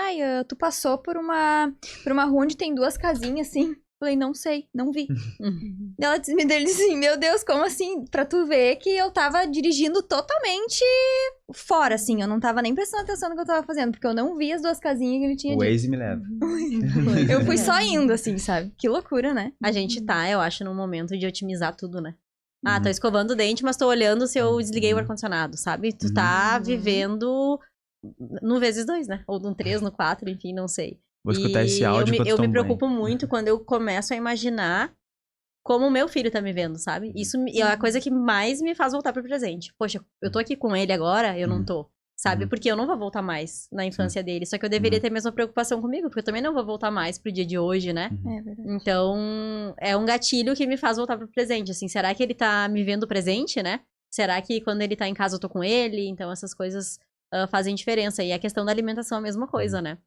[SPEAKER 4] tu passou por uma rua onde tem 2 casinhas, assim? Falei, não sei, não vi. Ela disse assim, meu Deus, como assim? Pra tu ver que eu tava dirigindo totalmente fora, assim. Eu não tava nem prestando atenção no que eu tava fazendo, porque eu não vi as 2 casinhas que ele tinha
[SPEAKER 1] O
[SPEAKER 4] dito.
[SPEAKER 1] Waze me leva.
[SPEAKER 4] Eu fui só indo, assim, sabe? Que loucura, né?
[SPEAKER 3] A gente tá, eu acho, num momento de otimizar tudo, né? Ah, tô escovando o dente, mas tô olhando se eu desliguei o ar-condicionado, sabe? Tu tá vivendo no vezes 2, né? Ou no 3, no 4, enfim, não sei.
[SPEAKER 1] Vou escutar esse áudio enquanto
[SPEAKER 3] eu me
[SPEAKER 1] tomo banho.
[SPEAKER 3] preocupo muito quando eu começo a imaginar como o meu filho tá me vendo, sabe? Isso é a coisa que mais me faz voltar pro presente. Poxa, eu tô aqui com ele agora, eu não tô. Sabe? Porque eu não vou voltar mais na infância dele. Só que eu deveria ter a mesma preocupação comigo, porque eu também não vou voltar mais pro dia de hoje, né?
[SPEAKER 4] É verdade.
[SPEAKER 3] Então, é um gatilho que me faz voltar pro presente. Assim, será que ele tá me vendo presente, né? Será que quando ele tá em casa eu tô com ele? Então, essas coisas fazem diferença. E a questão da alimentação é a mesma coisa, né?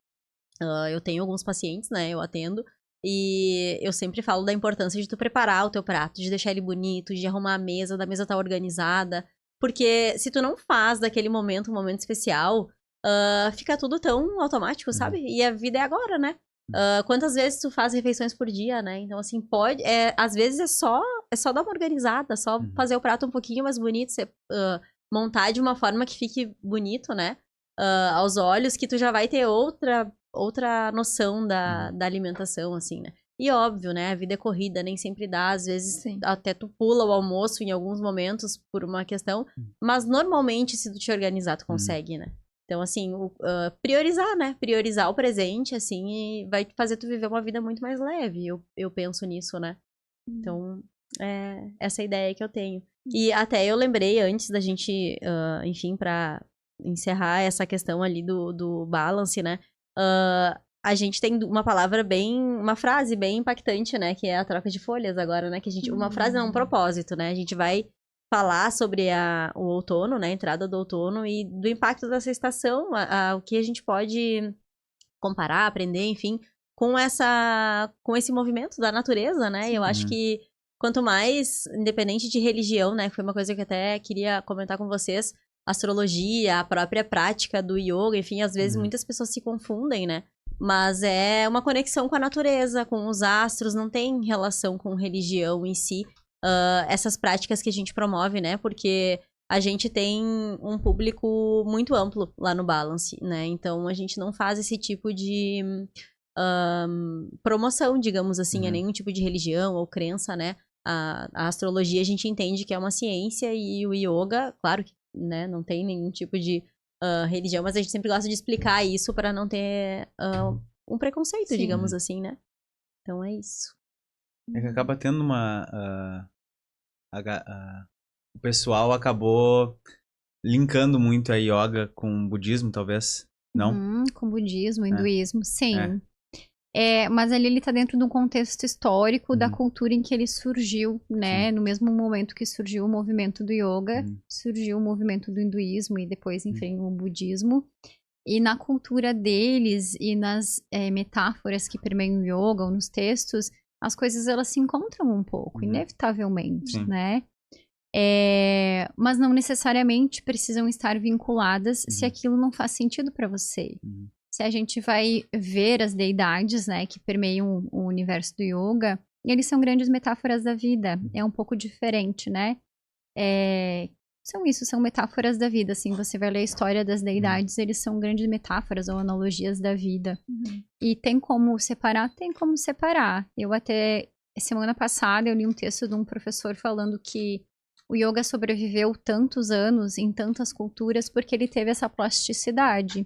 [SPEAKER 3] Eu tenho alguns pacientes, né? Eu atendo. E eu sempre falo da importância de tu preparar o teu prato, de deixar ele bonito, de arrumar a mesa, da mesa tá organizada. Porque se tu não faz daquele momento um momento especial, fica tudo tão automático, sabe? E a vida é agora, né? Quantas vezes tu faz refeições por dia, né? Então, assim, às vezes é só dar uma organizada, só fazer o prato um pouquinho mais bonito, montar de uma forma que fique bonito, né? Aos olhos, que tu já vai ter outra noção da alimentação, assim, né? E óbvio, né? A vida é corrida, nem sempre dá. Às vezes até tu pula o almoço em alguns momentos por uma questão. Mas normalmente, se tu te organizar, tu consegue, né? Então, assim, priorizar, né? Priorizar o presente, assim, e vai fazer tu viver uma vida muito mais leve. Eu penso nisso, né? Então, essa é a ideia que eu tenho. E até eu lembrei antes da gente, enfim, pra encerrar essa questão ali do balance, né? A gente tem uma frase bem impactante, né? Que é a troca de folhas agora, né? Uma frase não, um propósito, né? A gente vai falar sobre o outono, né? A entrada do outono e do impacto dessa estação, o que a gente pode comparar, aprender, enfim, com esse movimento da natureza, né? Eu acho que quanto mais, independente de religião, né? Foi uma coisa que eu até queria comentar com vocês, astrologia, a própria prática do yoga, enfim, às vezes muitas pessoas se confundem, né? Mas é uma conexão com a natureza, com os astros, não tem relação com religião em si. Essas práticas que a gente promove, né? Porque a gente tem um público muito amplo lá no Balance, né? Então, a gente não faz esse tipo de promoção, digamos assim, a nenhum tipo de religião ou crença, né? A astrologia a gente entende que é uma ciência e o yoga, claro que, né, não tem nenhum tipo de religião, mas a gente sempre gosta de explicar isso para não ter um preconceito, digamos assim, né? Então é isso.
[SPEAKER 1] É que acaba tendo o pessoal acabou linkando muito a yoga com o budismo, talvez, não?
[SPEAKER 2] Com budismo, hinduísmo, sim. Mas ali ele tá dentro de um contexto histórico da cultura em que ele surgiu, né?
[SPEAKER 1] Sim.
[SPEAKER 2] No mesmo momento que surgiu o movimento do yoga, surgiu o movimento do hinduísmo e depois, enfim, o budismo. E na cultura deles e nas metáforas que permeiam o yoga ou nos textos, as coisas elas se encontram um pouco, inevitavelmente, né? Mas não necessariamente precisam estar vinculadas se aquilo não faz sentido para você. Se a gente vai ver as deidades, né, que permeiam o universo do yoga, eles são grandes metáforas da vida. É um pouco diferente, né? São metáforas da vida, assim. Você vai ler a história das deidades, eles são grandes metáforas ou analogias da vida. E tem como separar? Tem como separar. Eu até, semana passada, eu li um texto de um professor falando que o yoga sobreviveu tantos anos em tantas culturas porque ele teve essa plasticidade.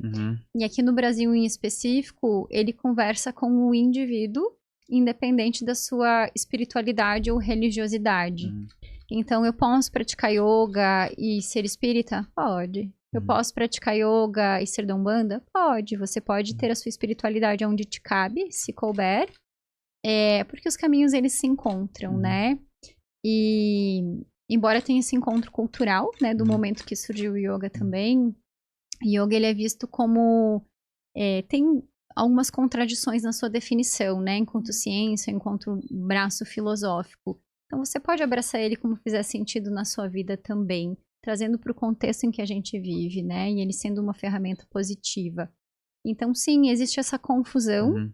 [SPEAKER 2] E aqui no Brasil, em específico, ele conversa com o indivíduo, independente da sua espiritualidade ou religiosidade. Então, eu posso praticar yoga e ser espírita? Pode. Eu posso praticar yoga e ser da Umbanda? Pode. Você pode ter a sua espiritualidade onde te cabe, se couber. Porque os caminhos, eles se encontram, né? E embora tenha esse encontro cultural, né, do momento que surgiu o yoga também, yoga ele é visto como tem algumas contradições na sua definição, né, enquanto ciência, enquanto braço filosófico. Então você pode abraçar ele como fizer sentido na sua vida também, trazendo para o contexto em que a gente vive, né, e ele sendo uma ferramenta positiva. Então sim, existe essa confusão,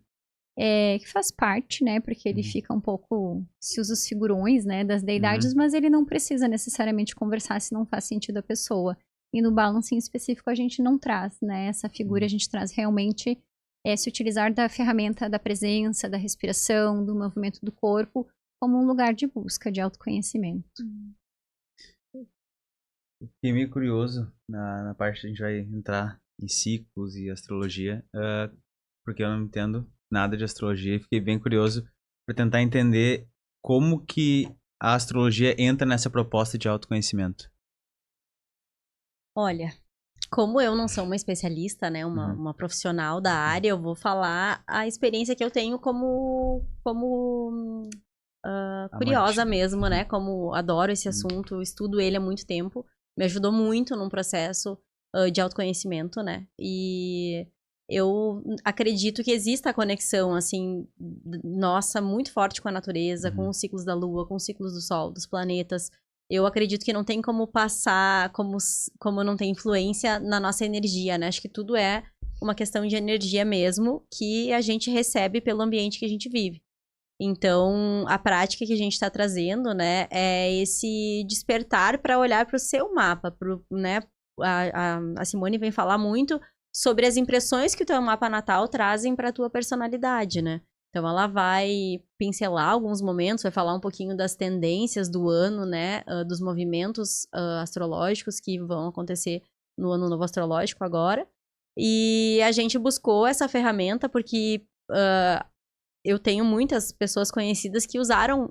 [SPEAKER 2] que faz parte, né, porque ele fica um pouco, se usa os figurões, né, das deidades, mas ele não precisa necessariamente conversar se não faz sentido a pessoa. E no balance em específico a gente não traz, né, essa figura, a gente traz realmente se utilizar da ferramenta da presença, da respiração, do movimento do corpo, como um lugar de busca, de autoconhecimento.
[SPEAKER 1] Fiquei meio curioso na parte que a gente vai entrar em ciclos e astrologia, porque eu não entendo nada de astrologia e fiquei bem curioso para tentar entender como que a astrologia entra nessa proposta de autoconhecimento.
[SPEAKER 3] Olha, como eu não sou uma especialista, né, uma profissional da área, eu vou falar a experiência que eu tenho como curiosa mesmo, né, como adoro esse assunto, estudo ele há muito tempo, me ajudou muito num processo de autoconhecimento, né, e eu acredito que exista a conexão, assim, nossa, muito forte com a natureza, com os ciclos da lua, com os ciclos do sol, dos planetas. Eu acredito que não tem como passar, como não tem influência na nossa energia, né? Acho que tudo é uma questão de energia mesmo, que a gente recebe pelo ambiente que a gente vive. Então, a prática que a gente está trazendo, né, é esse despertar para olhar para o seu mapa, né? A Simone vem falar muito sobre as impressões que o teu mapa natal trazem para a tua personalidade, né? Então, ela vai pincelar alguns momentos, vai falar um pouquinho das tendências do ano, né? Dos movimentos astrológicos que vão acontecer no Ano Novo Astrológico agora. E a gente buscou essa ferramenta porque eu tenho muitas pessoas conhecidas que usaram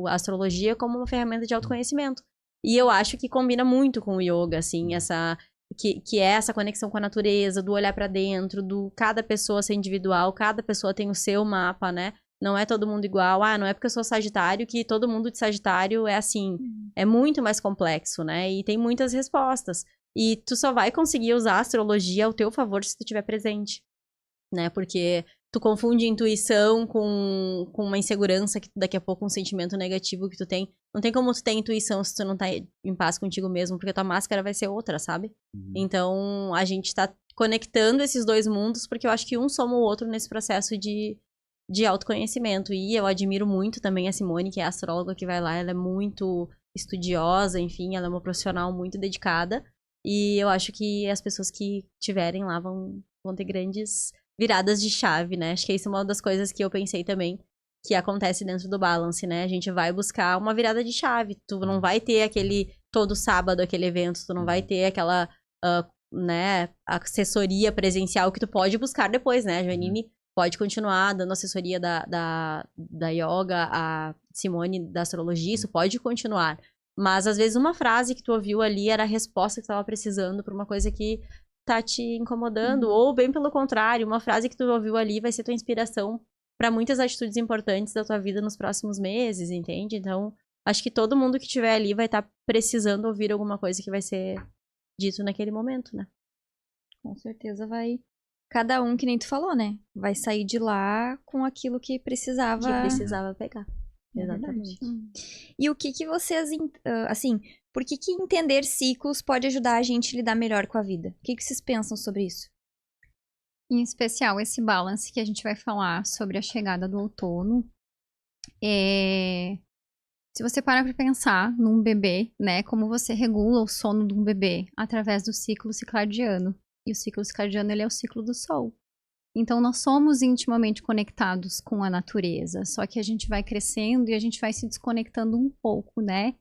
[SPEAKER 3] a astrologia como uma ferramenta de autoconhecimento. E eu acho que combina muito com o yoga, assim, que é essa conexão com a natureza, do olhar pra dentro, do cada pessoa ser individual, cada pessoa tem o seu mapa, né? Não é todo mundo igual. Não é porque eu sou Sagitário que todo mundo de Sagitário é assim. É muito mais complexo, né? E tem muitas respostas. E tu só vai conseguir usar a astrologia ao teu favor se tu estiver presente, né? Porque tu confunde intuição com uma insegurança, que daqui a pouco um sentimento negativo que tu tem. Não tem como tu ter intuição se tu não tá em paz contigo mesmo, porque a tua máscara vai ser outra, sabe? Então, a gente tá conectando esses dois mundos, porque eu acho que um soma o outro nesse processo de autoconhecimento. E eu admiro muito também a Simone, que é a astróloga que vai lá, ela é muito estudiosa, enfim, ela é uma profissional muito dedicada. E eu acho que as pessoas que tiverem lá vão ter grandes viradas de chave, né? Acho que isso é uma das coisas que eu pensei também que acontece dentro do Balance, né? A gente vai buscar uma virada de chave. Tu não vai ter todo sábado aquele evento, tu não vai ter aquela, né, assessoria presencial que tu pode buscar depois, né? A Janine pode continuar dando assessoria da yoga, a Simone da astrologia, isso pode continuar. Mas, às vezes, uma frase que tu ouviu ali era a resposta que tu tava precisando pra uma coisa que tá te incomodando, ou bem pelo contrário, uma frase que tu ouviu ali vai ser tua inspiração para muitas atitudes importantes da tua vida nos próximos meses, entende? Então, acho que todo mundo que estiver ali vai estar precisando ouvir alguma coisa que vai ser dito naquele momento, né?
[SPEAKER 4] Com certeza vai. Cada um, que nem tu falou, né? Vai sair de lá com aquilo que precisava.
[SPEAKER 3] Pegar.
[SPEAKER 4] É
[SPEAKER 3] Exatamente.
[SPEAKER 4] E o que vocês, assim, por que entender ciclos pode ajudar a gente a lidar melhor com a vida? O que vocês pensam sobre isso?
[SPEAKER 2] Em especial, esse balance que a gente vai falar sobre a chegada do outono. Se você parar para pensar num bebê, né? Como você regula o sono de um bebê? Através do ciclo circadiano. E o ciclo circadiano, ele é o ciclo do sol. Então, nós somos intimamente conectados com a natureza, só que a gente vai crescendo e a gente vai se desconectando um pouco, né?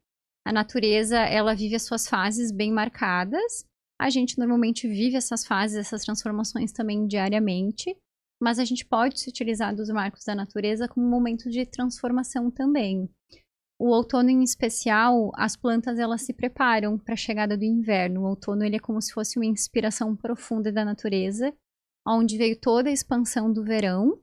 [SPEAKER 2] A natureza, ela vive as suas fases bem marcadas. A gente normalmente vive essas fases, essas transformações também diariamente, mas a gente pode se utilizar dos marcos da natureza como um momento de transformação também. O outono, em especial, as plantas, elas se preparam para a chegada do inverno. O outono, ele é como se fosse uma inspiração profunda da natureza, onde veio toda a expansão do verão.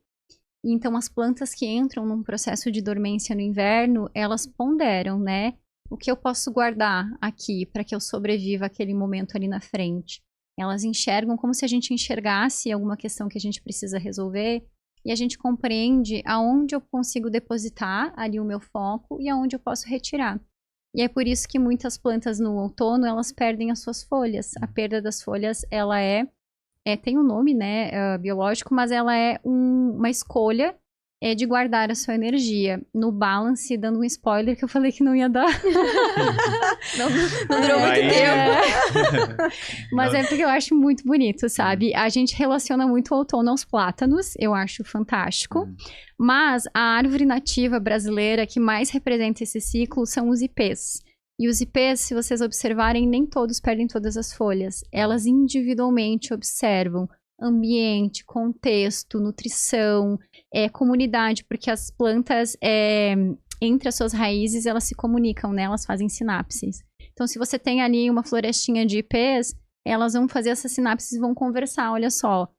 [SPEAKER 2] Então, as plantas que entram num processo de dormência no inverno, elas ponderam, né? O que eu posso guardar aqui para que eu sobreviva aquele momento ali na frente? Elas enxergam como se a gente enxergasse alguma questão que a gente precisa resolver e a gente compreende aonde eu consigo depositar ali o meu foco e aonde eu posso retirar. E é por isso que muitas plantas no outono, elas perdem as suas folhas. A perda das folhas, ela tem um nome, né, biológico, mas ela é uma escolha de guardar a sua energia. No Balance, dando um spoiler que eu falei que não ia dar.
[SPEAKER 4] não durou muito tempo.
[SPEAKER 2] Mas é porque eu acho muito bonito, sabe? A gente relaciona muito o outono aos plátanos, eu acho fantástico. Mas a árvore nativa brasileira que mais representa esse ciclo são os ipês. E os IPs, se vocês observarem, nem todos perdem todas as folhas. Elas individualmente observam ambiente, contexto, nutrição, comunidade, porque as plantas, entre as suas raízes, elas se comunicam, né? Elas fazem sinapses. Então, se você tem ali uma florestinha de IPs, elas vão fazer essas sinapses e vão conversar, olha só.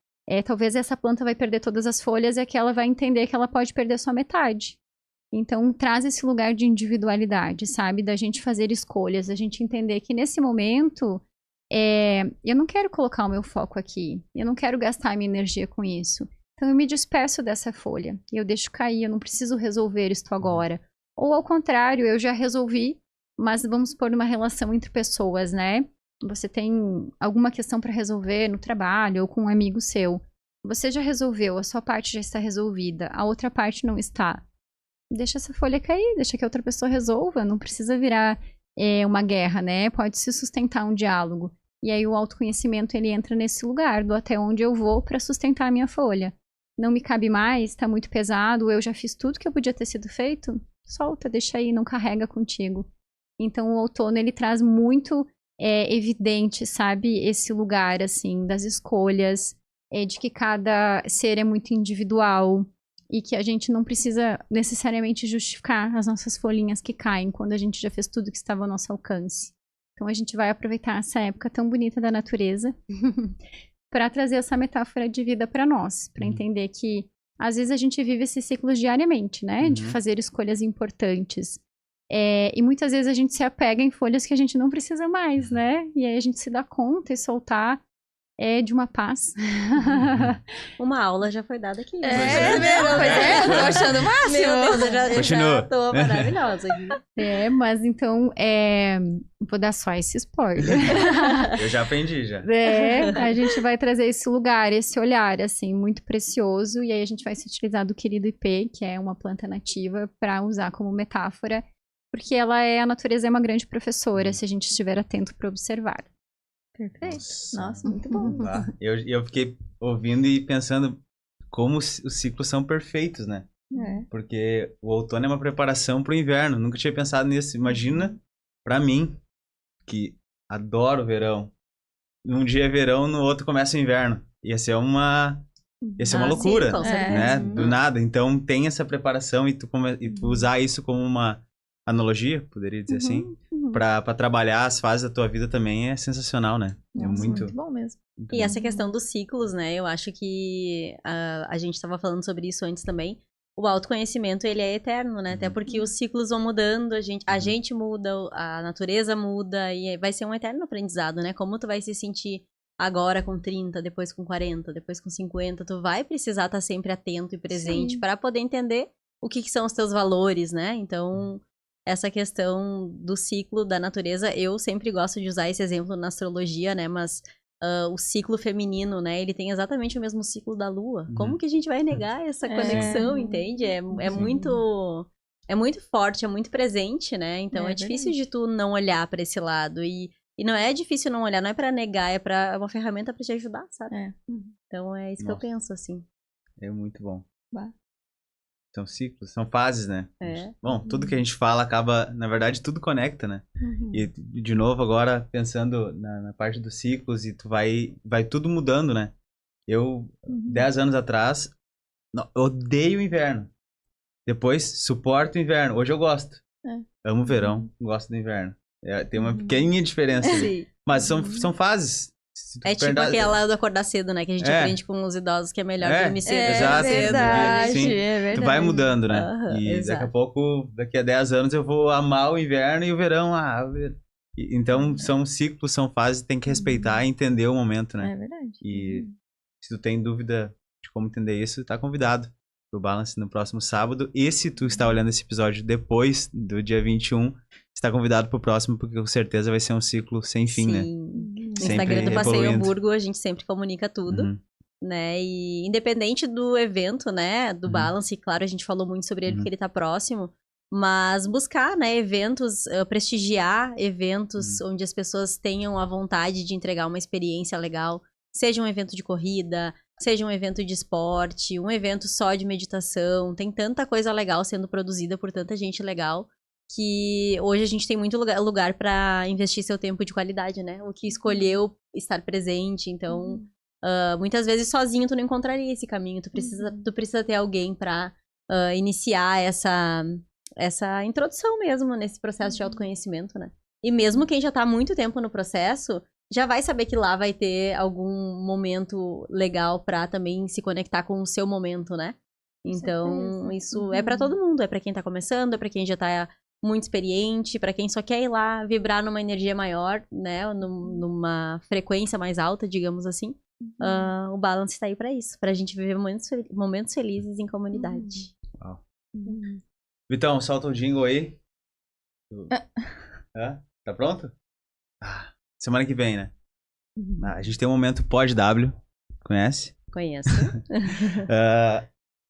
[SPEAKER 2] Talvez essa planta vai perder todas as folhas e aquela vai entender que ela pode perder só metade. Então, traz esse lugar de individualidade, sabe? Da gente fazer escolhas, da gente entender que nesse momento, eu não quero colocar o meu foco aqui. Eu não quero gastar a minha energia com isso. Então, eu me despeço dessa folha. Eu deixo cair, eu não preciso resolver isto agora. Ou, ao contrário, eu já resolvi, mas vamos pôr uma relação entre pessoas, né? Você tem alguma questão para resolver no trabalho ou com um amigo seu. Você já resolveu, a sua parte já está resolvida, a outra parte não está. Deixa essa folha cair, deixa que a outra pessoa resolva, não precisa virar uma guerra, né? Pode se sustentar um diálogo. E aí o autoconhecimento, ele entra nesse lugar, do até onde eu vou para sustentar a minha folha. Não me cabe mais, tá muito pesado, eu já fiz tudo que eu podia ter sido feito, solta, deixa aí, não carrega contigo. Então o outono, ele traz muito evidente, sabe, esse lugar, assim, das escolhas, de que cada ser é muito individual e que a gente não precisa necessariamente justificar as nossas folhinhas que caem quando a gente já fez tudo que estava ao nosso alcance. Então a gente vai aproveitar essa época tão bonita da natureza para trazer essa metáfora de vida para nós, para entender que às vezes a gente vive esses ciclos diariamente, né, de fazer escolhas importantes. E muitas vezes a gente se apega em folhas que a gente não precisa mais, né? E aí a gente se dá conta e soltar de uma paz.
[SPEAKER 3] Uma aula já foi dada aqui.
[SPEAKER 4] Pois é, eu tô achando o máximo.
[SPEAKER 3] Meu Deus, eu já
[SPEAKER 1] Continua.
[SPEAKER 3] tô maravilhosa aqui.
[SPEAKER 2] Mas então, vou dar só esse spoiler.
[SPEAKER 1] Eu já aprendi, já.
[SPEAKER 2] A gente vai trazer esse lugar, esse olhar, assim, muito precioso. E aí a gente vai se utilizar do querido IP, que é uma planta nativa, para usar como metáfora. Porque a natureza é uma grande professora, se a gente estiver atento para observar.
[SPEAKER 4] Perfeito. Nossa, muito bom.
[SPEAKER 1] Eu fiquei ouvindo e pensando como os ciclos são perfeitos, né? Porque o outono é uma preparação para o inverno. Nunca tinha pensado nisso. Imagina, para mim, que adoro o verão. Um dia é verão, no outro começa o inverno. Ia ser uma loucura,
[SPEAKER 3] sim, com certeza.
[SPEAKER 1] né? Do nada. Então tem essa preparação e tu usar isso como uma analogia, poderia dizer assim, pra trabalhar as fases da tua vida também é sensacional, né?
[SPEAKER 4] Nossa,
[SPEAKER 1] é muito
[SPEAKER 4] bom mesmo.
[SPEAKER 1] muito
[SPEAKER 3] E
[SPEAKER 1] bom.
[SPEAKER 3] essa questão dos ciclos, né? Eu acho que a gente estava falando sobre isso antes também. O autoconhecimento, ele é eterno, né? Até porque os ciclos vão mudando, a gente muda, a natureza muda e vai ser um eterno aprendizado, né? Como tu vai se sentir agora com 30, depois com 40, depois com 50, tu vai precisar estar sempre atento e presente para poder entender o que são os teus valores, né? Então, essa questão do ciclo da natureza, eu sempre gosto de usar esse exemplo na astrologia, né? Mas o ciclo feminino, né? Ele tem exatamente o mesmo ciclo da lua. Como que a gente vai negar essa conexão, entende? É muito forte, é muito presente, né? Então é difícil de tu não olhar pra esse lado. E não é difícil não olhar, não é pra negar, é uma ferramenta pra te ajudar, sabe? Então é isso que eu penso, assim.
[SPEAKER 1] É muito bom.
[SPEAKER 4] Bah.
[SPEAKER 1] São ciclos, são fases, né?
[SPEAKER 3] É.
[SPEAKER 1] Bom, tudo que a gente fala acaba, na verdade, tudo conecta, né? E, de novo, agora, pensando na parte dos ciclos, e tu vai tudo mudando, né? Eu, 10 anos atrás, odeio o inverno. Depois, suporto o inverno. Hoje eu gosto. Amo o verão, gosto do inverno. Tem uma pequenininha diferença ali. Mas são fases.
[SPEAKER 3] É tipo aquela do acordar cedo, né? Que a gente aprende com os idosos que é melhor dormir cedo.
[SPEAKER 1] Exato.
[SPEAKER 4] É verdade,
[SPEAKER 1] Sim.
[SPEAKER 4] é verdade.
[SPEAKER 1] Tu vai mudando, né? E
[SPEAKER 3] exato.
[SPEAKER 1] daqui a pouco, daqui a 10 anos, eu vou amar o inverno e o verão. Então, são ciclos, são fases, tem que respeitar e entender o momento, né?
[SPEAKER 4] É verdade.
[SPEAKER 1] E se tu tem dúvida de como entender isso, tá convidado pro Balance no próximo sábado. E se tu está olhando esse episódio depois do dia 21, está convidado pro próximo, porque com certeza vai ser um ciclo sem fim, né?
[SPEAKER 3] No Instagram do Passeio Hamburgo, a gente sempre comunica tudo,
[SPEAKER 1] Uhum.
[SPEAKER 3] né? E independente do evento, né? Do Balance, claro, a gente falou muito sobre ele porque ele tá próximo. Mas buscar, né? Eventos, prestigiar eventos onde as pessoas tenham a vontade de entregar uma experiência legal. Seja um evento de corrida, seja um evento de esporte, um evento só de meditação. Tem tanta coisa legal sendo produzida por tanta gente legal que hoje a gente tem muito lugar para investir seu tempo de qualidade, né? O que escolheu estar presente, então muitas vezes sozinho tu não encontraria esse caminho, tu precisa ter alguém para iniciar essa introdução mesmo nesse processo de autoconhecimento, né? E mesmo quem já tá há muito tempo no processo, já vai saber que lá vai ter algum momento legal pra também se conectar com o seu momento, né? Então, isso é pra todo mundo, é pra quem tá começando, é pra quem já tá muito experiente, pra quem só quer ir lá vibrar numa energia maior, né? Numa frequência mais alta, digamos assim. O Balance tá aí pra isso, pra gente viver momentos felizes em comunidade.
[SPEAKER 1] Uau. Vitão, solta o jingle aí. Tá pronto? Semana que vem, né? A gente tem um momento Pod-W. Conhece?
[SPEAKER 3] Conheço.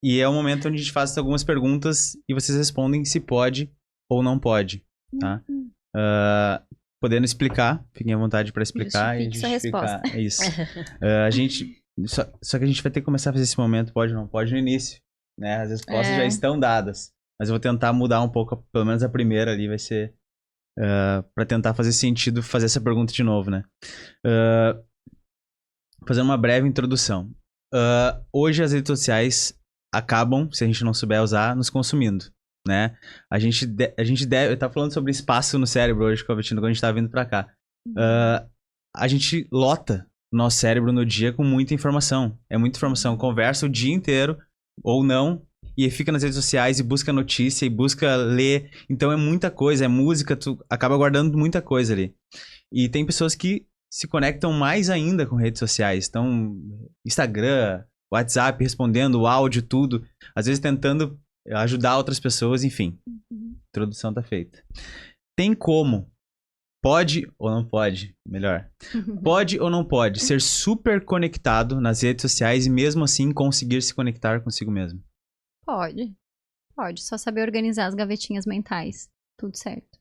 [SPEAKER 1] E é um momento onde a gente faz algumas perguntas e vocês respondem se pode ou não pode, tá? Podendo explicar, fiquem à vontade para explicar e justificar. É isso. Só que a gente vai ter que começar a fazer esse momento pode ou não pode no início, né? As respostas já estão dadas, mas eu vou tentar mudar um pouco, pelo menos a primeira ali vai ser para tentar fazer sentido fazer essa pergunta de novo, né? Fazendo uma breve introdução. Hoje as redes sociais acabam, se a gente não souber usar, nos consumindo, né? A gente deve... Eu tava falando sobre espaço no cérebro hoje com a Betina, quando a gente tava vindo pra cá. A gente lota o nosso cérebro no dia com muita informação. É muita informação. Conversa o dia inteiro, ou não, e fica nas redes sociais e busca notícia e busca ler. Então é muita coisa, é música, tu acaba guardando muita coisa ali. E tem pessoas que se conectam mais ainda com redes sociais. Então, Instagram, WhatsApp, respondendo, áudio, tudo. Às vezes tentando ajudar outras pessoas, enfim. Introdução tá feita. Tem como, pode ou não pode, melhor. Pode ou não pode ser super conectado nas redes sociais e mesmo assim conseguir se conectar consigo mesmo?
[SPEAKER 2] Pode. Pode. Só saber organizar as gavetinhas mentais. Tudo certo.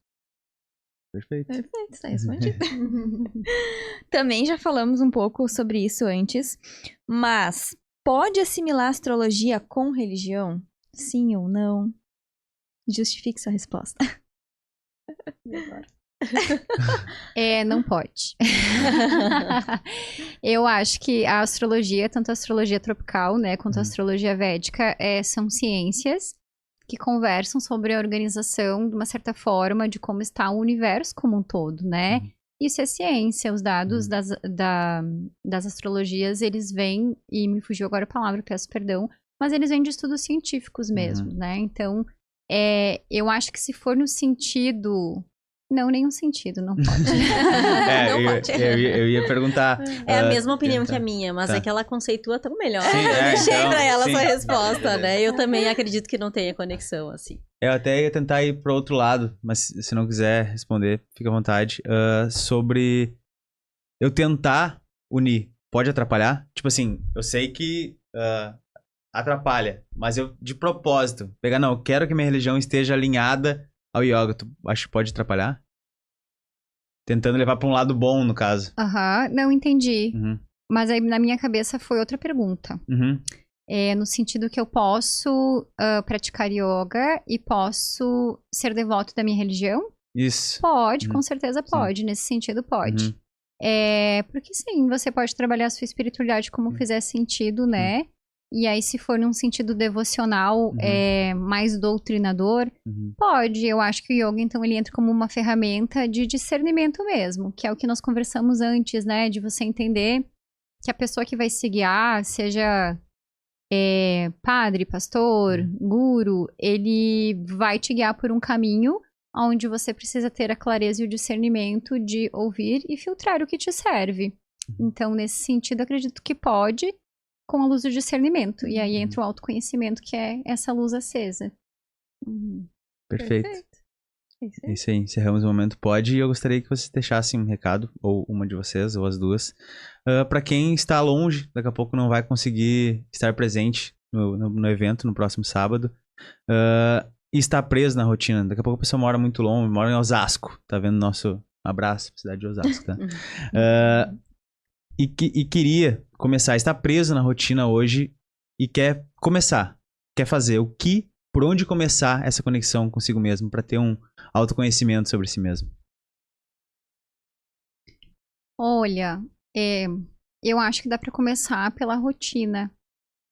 [SPEAKER 1] Perfeito.
[SPEAKER 4] Perfeito, tá respondido. Também já falamos um pouco sobre isso antes, mas pode assimilar astrologia com religião? Sim ou não? Justifique sua resposta.
[SPEAKER 3] E agora?
[SPEAKER 2] Não pode. Eu acho que a astrologia, tanto a astrologia tropical, né, quanto a astrologia védica, são ciências que conversam sobre a organização, de uma certa forma, de como está o universo como um todo, né? Isso é ciência. Os dados das astrologias, eles vêm, e me fugiu agora a palavra, peço perdão, mas eles vêm de estudos científicos mesmo, né? Então, eu acho que se for no sentido... Não, nenhum sentido, não pode.
[SPEAKER 3] Não pode.
[SPEAKER 1] Eu ia perguntar...
[SPEAKER 3] É a mesma opinião que a minha, mas é que ela conceitua tão melhor.
[SPEAKER 1] Sim,
[SPEAKER 3] eu deixei
[SPEAKER 1] então,
[SPEAKER 3] pra ela
[SPEAKER 1] sim.
[SPEAKER 3] essa resposta, né? Eu também acredito que não tenha conexão, assim.
[SPEAKER 1] Eu até ia tentar ir pro outro lado, mas se não quiser responder, fica à vontade. Sobre eu tentar unir, pode atrapalhar? Tipo assim, eu sei que atrapalha, mas eu, de propósito, não, eu quero que minha religião esteja alinhada ao yoga. Tu acha que pode atrapalhar? Tentando levar pra um lado bom, no caso.
[SPEAKER 2] Não entendi. Mas aí na minha cabeça foi outra pergunta. No sentido que eu posso praticar yoga e posso ser devoto da minha religião?
[SPEAKER 1] Isso.
[SPEAKER 2] Pode, com certeza pode. Nesse sentido, pode. Porque sim, você pode trabalhar a sua espiritualidade como fizer sentido, né? E aí, se for num sentido devocional, mais doutrinador, pode. Eu acho que o yoga, então, ele entra como uma ferramenta de discernimento mesmo, que é o que nós conversamos antes, né? De você entender que a pessoa que vai se guiar, seja padre, pastor, guru, ele vai te guiar por um caminho onde você precisa ter a clareza e o discernimento de ouvir e filtrar o que te serve. Então, nesse sentido, acredito que pode, com a luz do discernimento. E aí entra o autoconhecimento, que é essa luz acesa.
[SPEAKER 1] Perfeito. É isso aí, encerramos o momento pode. E eu gostaria que vocês deixassem um recado, ou uma de vocês, ou as duas, para quem está longe, daqui a pouco não vai conseguir estar presente no evento, no próximo sábado, e está preso na rotina. Daqui a pouco a pessoa mora muito longe, mora em Osasco, tá vendo nosso abraço, cidade de Osasco, tá? E queria começar, está preso na rotina hoje e quer começar, quer fazer. O que por onde começar essa conexão consigo mesmo para ter um autoconhecimento sobre si mesmo?
[SPEAKER 2] Olha, eu acho que dá para começar pela rotina.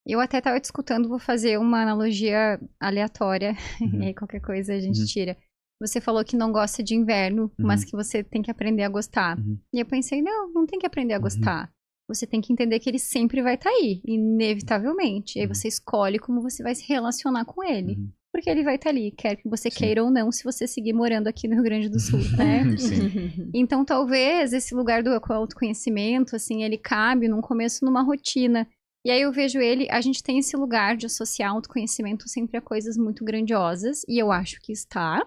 [SPEAKER 2] Eu até estava te escutando, vou fazer uma analogia aleatória, e aí qualquer coisa a gente tira. Você falou que não gosta de inverno, mas que você tem que aprender a gostar. E eu pensei, não tem que aprender a gostar. Você tem que entender que ele sempre vai estar aí, inevitavelmente. E aí você escolhe como você vai se relacionar com ele. Porque ele vai estar ali, quer que você queira ou não, se você seguir morando aqui no Rio Grande do Sul, né? Então, talvez esse lugar do autoconhecimento, assim, ele cabe num começo numa rotina. E aí eu vejo a gente tem esse lugar de associar autoconhecimento sempre a coisas muito grandiosas, e eu acho que está.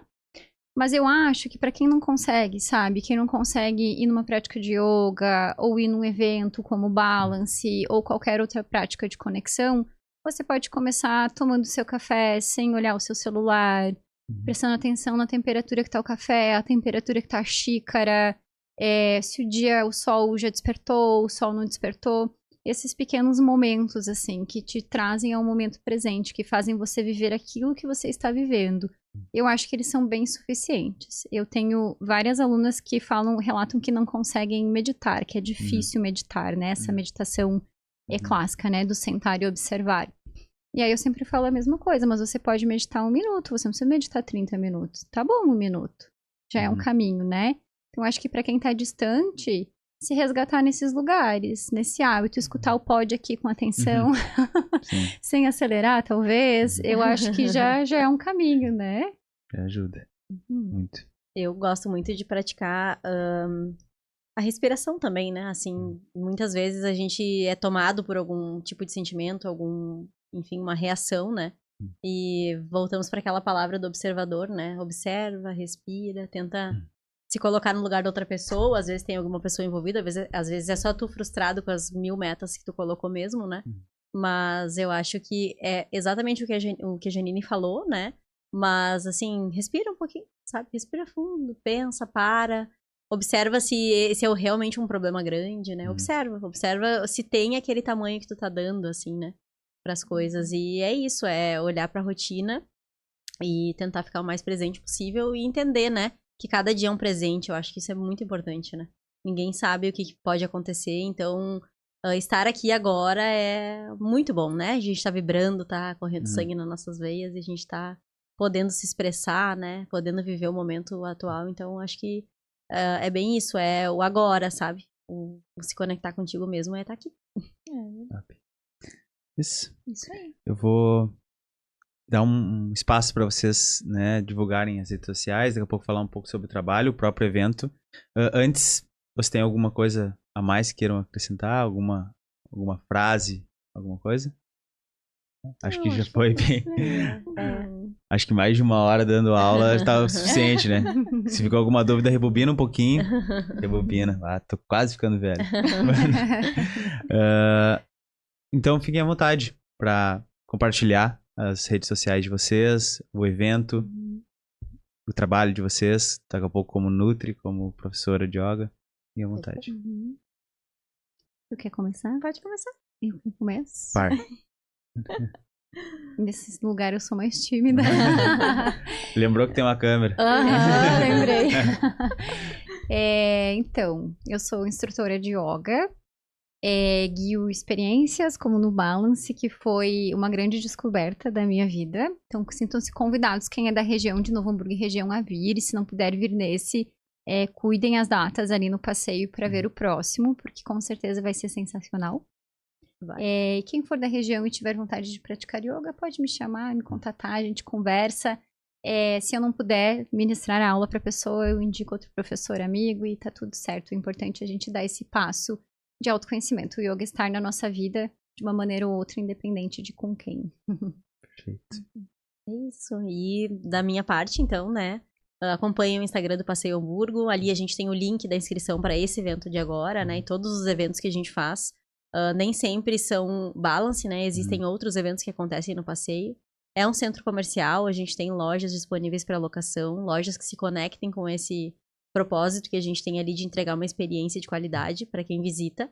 [SPEAKER 2] Mas eu acho que para quem não consegue, sabe? Quem não consegue ir numa prática de yoga, ou ir num evento como Balance, ou qualquer outra prática de conexão, você pode começar tomando seu café sem olhar o seu celular, prestando atenção na temperatura que tá o café, a temperatura que tá a xícara, se o sol já despertou, o sol não despertou. Esses pequenos momentos, assim, que te trazem ao momento presente, que fazem você viver aquilo que você está vivendo. Eu acho que eles são bem suficientes. Eu tenho várias alunas que relatam que não conseguem meditar, que é difícil meditar, né? Essa meditação clássica, né? Do sentar e observar. E aí eu sempre falo a mesma coisa, mas você pode meditar 1 minuto, você não precisa meditar 30 minutos. Tá bom, 1 minuto. Já é um caminho, né? Então, acho que para quem tá distante, se resgatar nesses lugares, nesse hábito, escutar o pod aqui com atenção, sem acelerar, talvez, eu acho que já é um caminho, né?
[SPEAKER 1] Ajuda. Muito.
[SPEAKER 3] Eu gosto muito de praticar a respiração também, né? Assim, muitas vezes a gente é tomado por algum tipo de sentimento, enfim, uma reação, né? E voltamos para aquela palavra do observador, né? Observa, respira, tenta se colocar no lugar da outra pessoa. Às vezes tem alguma pessoa envolvida, às vezes é só tu frustrado com as 1000 metas que tu colocou mesmo, né? Mas eu acho que é exatamente o que a Janine falou, né? Mas, assim, respira um pouquinho, sabe? Respira fundo, pensa, para. Observa se esse é realmente um problema grande, né? Observa se tem aquele tamanho que tu tá dando, assim, né? Pras coisas. E é isso, é olhar pra rotina e tentar ficar o mais presente possível e entender, né? Que cada dia é um presente. Eu acho que isso é muito importante, né? Ninguém sabe o que pode acontecer, então estar aqui agora é muito bom, né? A gente tá vibrando, tá correndo sangue nas nossas veias e a gente tá podendo se expressar, né? Podendo viver o momento atual. Então, acho que é bem isso, é o agora, sabe? O se conectar contigo mesmo é estar aqui.
[SPEAKER 1] Isso
[SPEAKER 4] aí.
[SPEAKER 1] Eu vou dar um espaço para vocês, né, divulgarem as redes sociais, daqui a pouco falar um pouco sobre o trabalho, o próprio evento. Antes, você tem alguma coisa a mais que queiram acrescentar? Alguma frase? Alguma coisa? Acho que já foi bem. Acho que mais de 1 hora dando aula estava o suficiente, né? Se ficou alguma dúvida, rebobina um pouquinho. Rebobina. Tô quase ficando velho. Então, fiquem à vontade para compartilhar as redes sociais de vocês, o evento, o trabalho de vocês, daqui a pouco como Nutri, como professora de yoga. Fiquem à vontade.
[SPEAKER 2] Tu quer começar?
[SPEAKER 3] Pode começar.
[SPEAKER 2] Eu começo?
[SPEAKER 1] Par.
[SPEAKER 2] Nesse lugar eu sou mais tímida.
[SPEAKER 1] Lembrou que tem uma câmera.
[SPEAKER 2] Lembrei. Então, eu sou instrutora de yoga. Guio experiências como no Balance, que foi uma grande descoberta da minha vida. Então, sintam-se convidados, quem é da região de Novo Hamburgo e região, a vir. E se não puder vir nesse, cuidem as datas ali no passeio para ver o próximo, porque com certeza vai ser sensacional. Quem for da região e tiver vontade de praticar yoga, pode me chamar, me contatar, a gente conversa. Se eu não puder ministrar a aula para a pessoa, eu indico outro professor amigo e tá tudo certo. O importante é a gente dar esse passo de autoconhecimento. O yoga estar na nossa vida de uma maneira ou outra, independente de com quem.
[SPEAKER 1] Perfeito.
[SPEAKER 3] Isso. E da minha parte, então, né? Acompanhem o Instagram do Passeio Hamburgo. Ali a gente tem o link da inscrição para esse evento de agora, né? E todos os eventos que a gente faz. Nem sempre são balance, né? Existem outros eventos que acontecem no passeio. É um centro comercial, a gente tem lojas disponíveis para locação, lojas que se conectem com esse propósito que a gente tem ali de entregar uma experiência de qualidade para quem visita.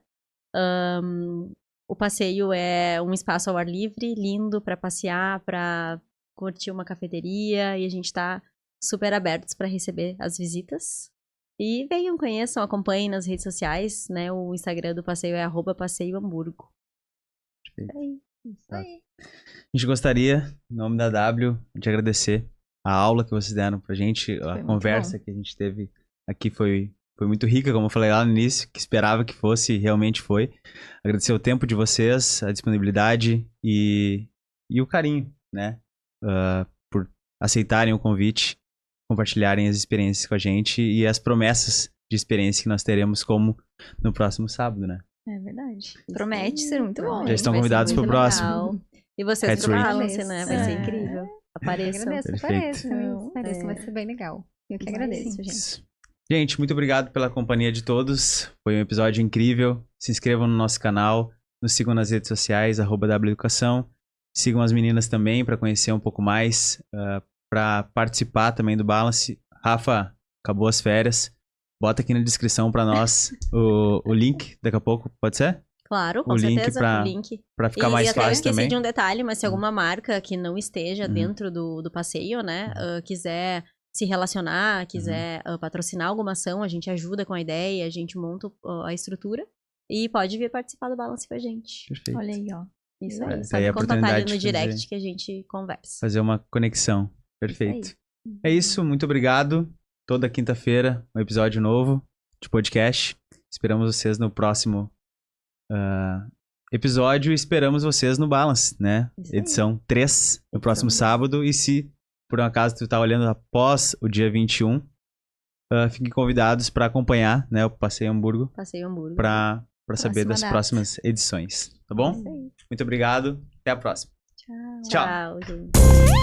[SPEAKER 3] O passeio é um espaço ao ar livre, lindo para passear, para curtir uma cafeteria e a gente tá super abertos para receber as visitas. E venham, conheçam, acompanhem nas redes sociais, né? O Instagram do passeio é @passeiohamburgo.
[SPEAKER 4] Isso aí.
[SPEAKER 1] A gente gostaria, em nome da W, de agradecer a aula que vocês deram pra gente, a
[SPEAKER 4] muito
[SPEAKER 1] conversa
[SPEAKER 4] bom.
[SPEAKER 1] que a gente teve aqui foi muito rica, como eu falei lá no início, que esperava que fosse e realmente foi. Agradecer o tempo de vocês, a disponibilidade e o carinho, né? Por aceitarem o convite, compartilharem as experiências com a gente e as promessas de experiência que nós teremos como no próximo sábado, né?
[SPEAKER 4] É verdade. Promete ser muito bom.
[SPEAKER 1] Já estão
[SPEAKER 3] Vai ser
[SPEAKER 1] convidados
[SPEAKER 3] muito
[SPEAKER 1] pro próximo.
[SPEAKER 3] legal. E vocês
[SPEAKER 1] Cats
[SPEAKER 3] pro
[SPEAKER 1] Week.
[SPEAKER 3] Balance, né? Vai ser
[SPEAKER 4] É.
[SPEAKER 3] incrível. Apareçam.
[SPEAKER 2] Agradeço,
[SPEAKER 1] Perfeito.
[SPEAKER 2] apareçam, vai ser bem legal. Eu que
[SPEAKER 4] Vai
[SPEAKER 2] agradeço,
[SPEAKER 4] sim.
[SPEAKER 2] gente.
[SPEAKER 1] Gente, muito obrigado pela companhia de todos. Foi um episódio incrível. Se inscrevam no nosso canal, nos sigam nas redes sociais, @WEducação. Sigam as meninas também para conhecer um pouco mais, para participar também do Balance. Rafa, acabou as férias. Bota aqui na descrição para nós o link daqui a pouco, pode ser?
[SPEAKER 3] Claro, com
[SPEAKER 1] O link
[SPEAKER 3] certeza.
[SPEAKER 1] pra-
[SPEAKER 3] O link.
[SPEAKER 1] Para ficar
[SPEAKER 3] E
[SPEAKER 1] mais
[SPEAKER 3] até eu
[SPEAKER 1] fácil
[SPEAKER 3] esqueci
[SPEAKER 1] também.
[SPEAKER 3] de um detalhe, mas se alguma marca que não esteja
[SPEAKER 1] Uhum.
[SPEAKER 3] dentro do passeio, né, quiser se relacionar, quiser patrocinar alguma ação, a gente ajuda com a ideia, a gente monta a estrutura e pode vir participar do Balance com a gente.
[SPEAKER 1] Perfeito.
[SPEAKER 4] Olha aí, ó.
[SPEAKER 3] Isso
[SPEAKER 1] É,
[SPEAKER 3] aí.
[SPEAKER 1] tá aí
[SPEAKER 3] Só me
[SPEAKER 1] a
[SPEAKER 3] contatar ali
[SPEAKER 1] oportunidade
[SPEAKER 3] no
[SPEAKER 1] de fazer-
[SPEAKER 3] direct que a gente conversa.
[SPEAKER 1] Fazer uma conexão. Perfeito. É isso, muito obrigado. Toda quinta-feira, um episódio novo de podcast. Esperamos vocês no próximo episódio e esperamos vocês no Balance, né?
[SPEAKER 3] Isso aí.
[SPEAKER 1] Edição 3, no próximo
[SPEAKER 3] três.
[SPEAKER 1] sábado. E se por um acaso tu tá olhando após o dia 21, fiquem convidados para acompanhar, né, o Passeio Hamburgo,
[SPEAKER 3] Passeio Hamburgo.
[SPEAKER 1] para saber
[SPEAKER 4] Próxima
[SPEAKER 1] das
[SPEAKER 4] data.
[SPEAKER 1] próximas edições, tá bom?
[SPEAKER 3] Isso aí.
[SPEAKER 1] Muito obrigado, até a próxima.
[SPEAKER 4] Tchau.
[SPEAKER 1] Tchau.
[SPEAKER 3] Tchau, gente.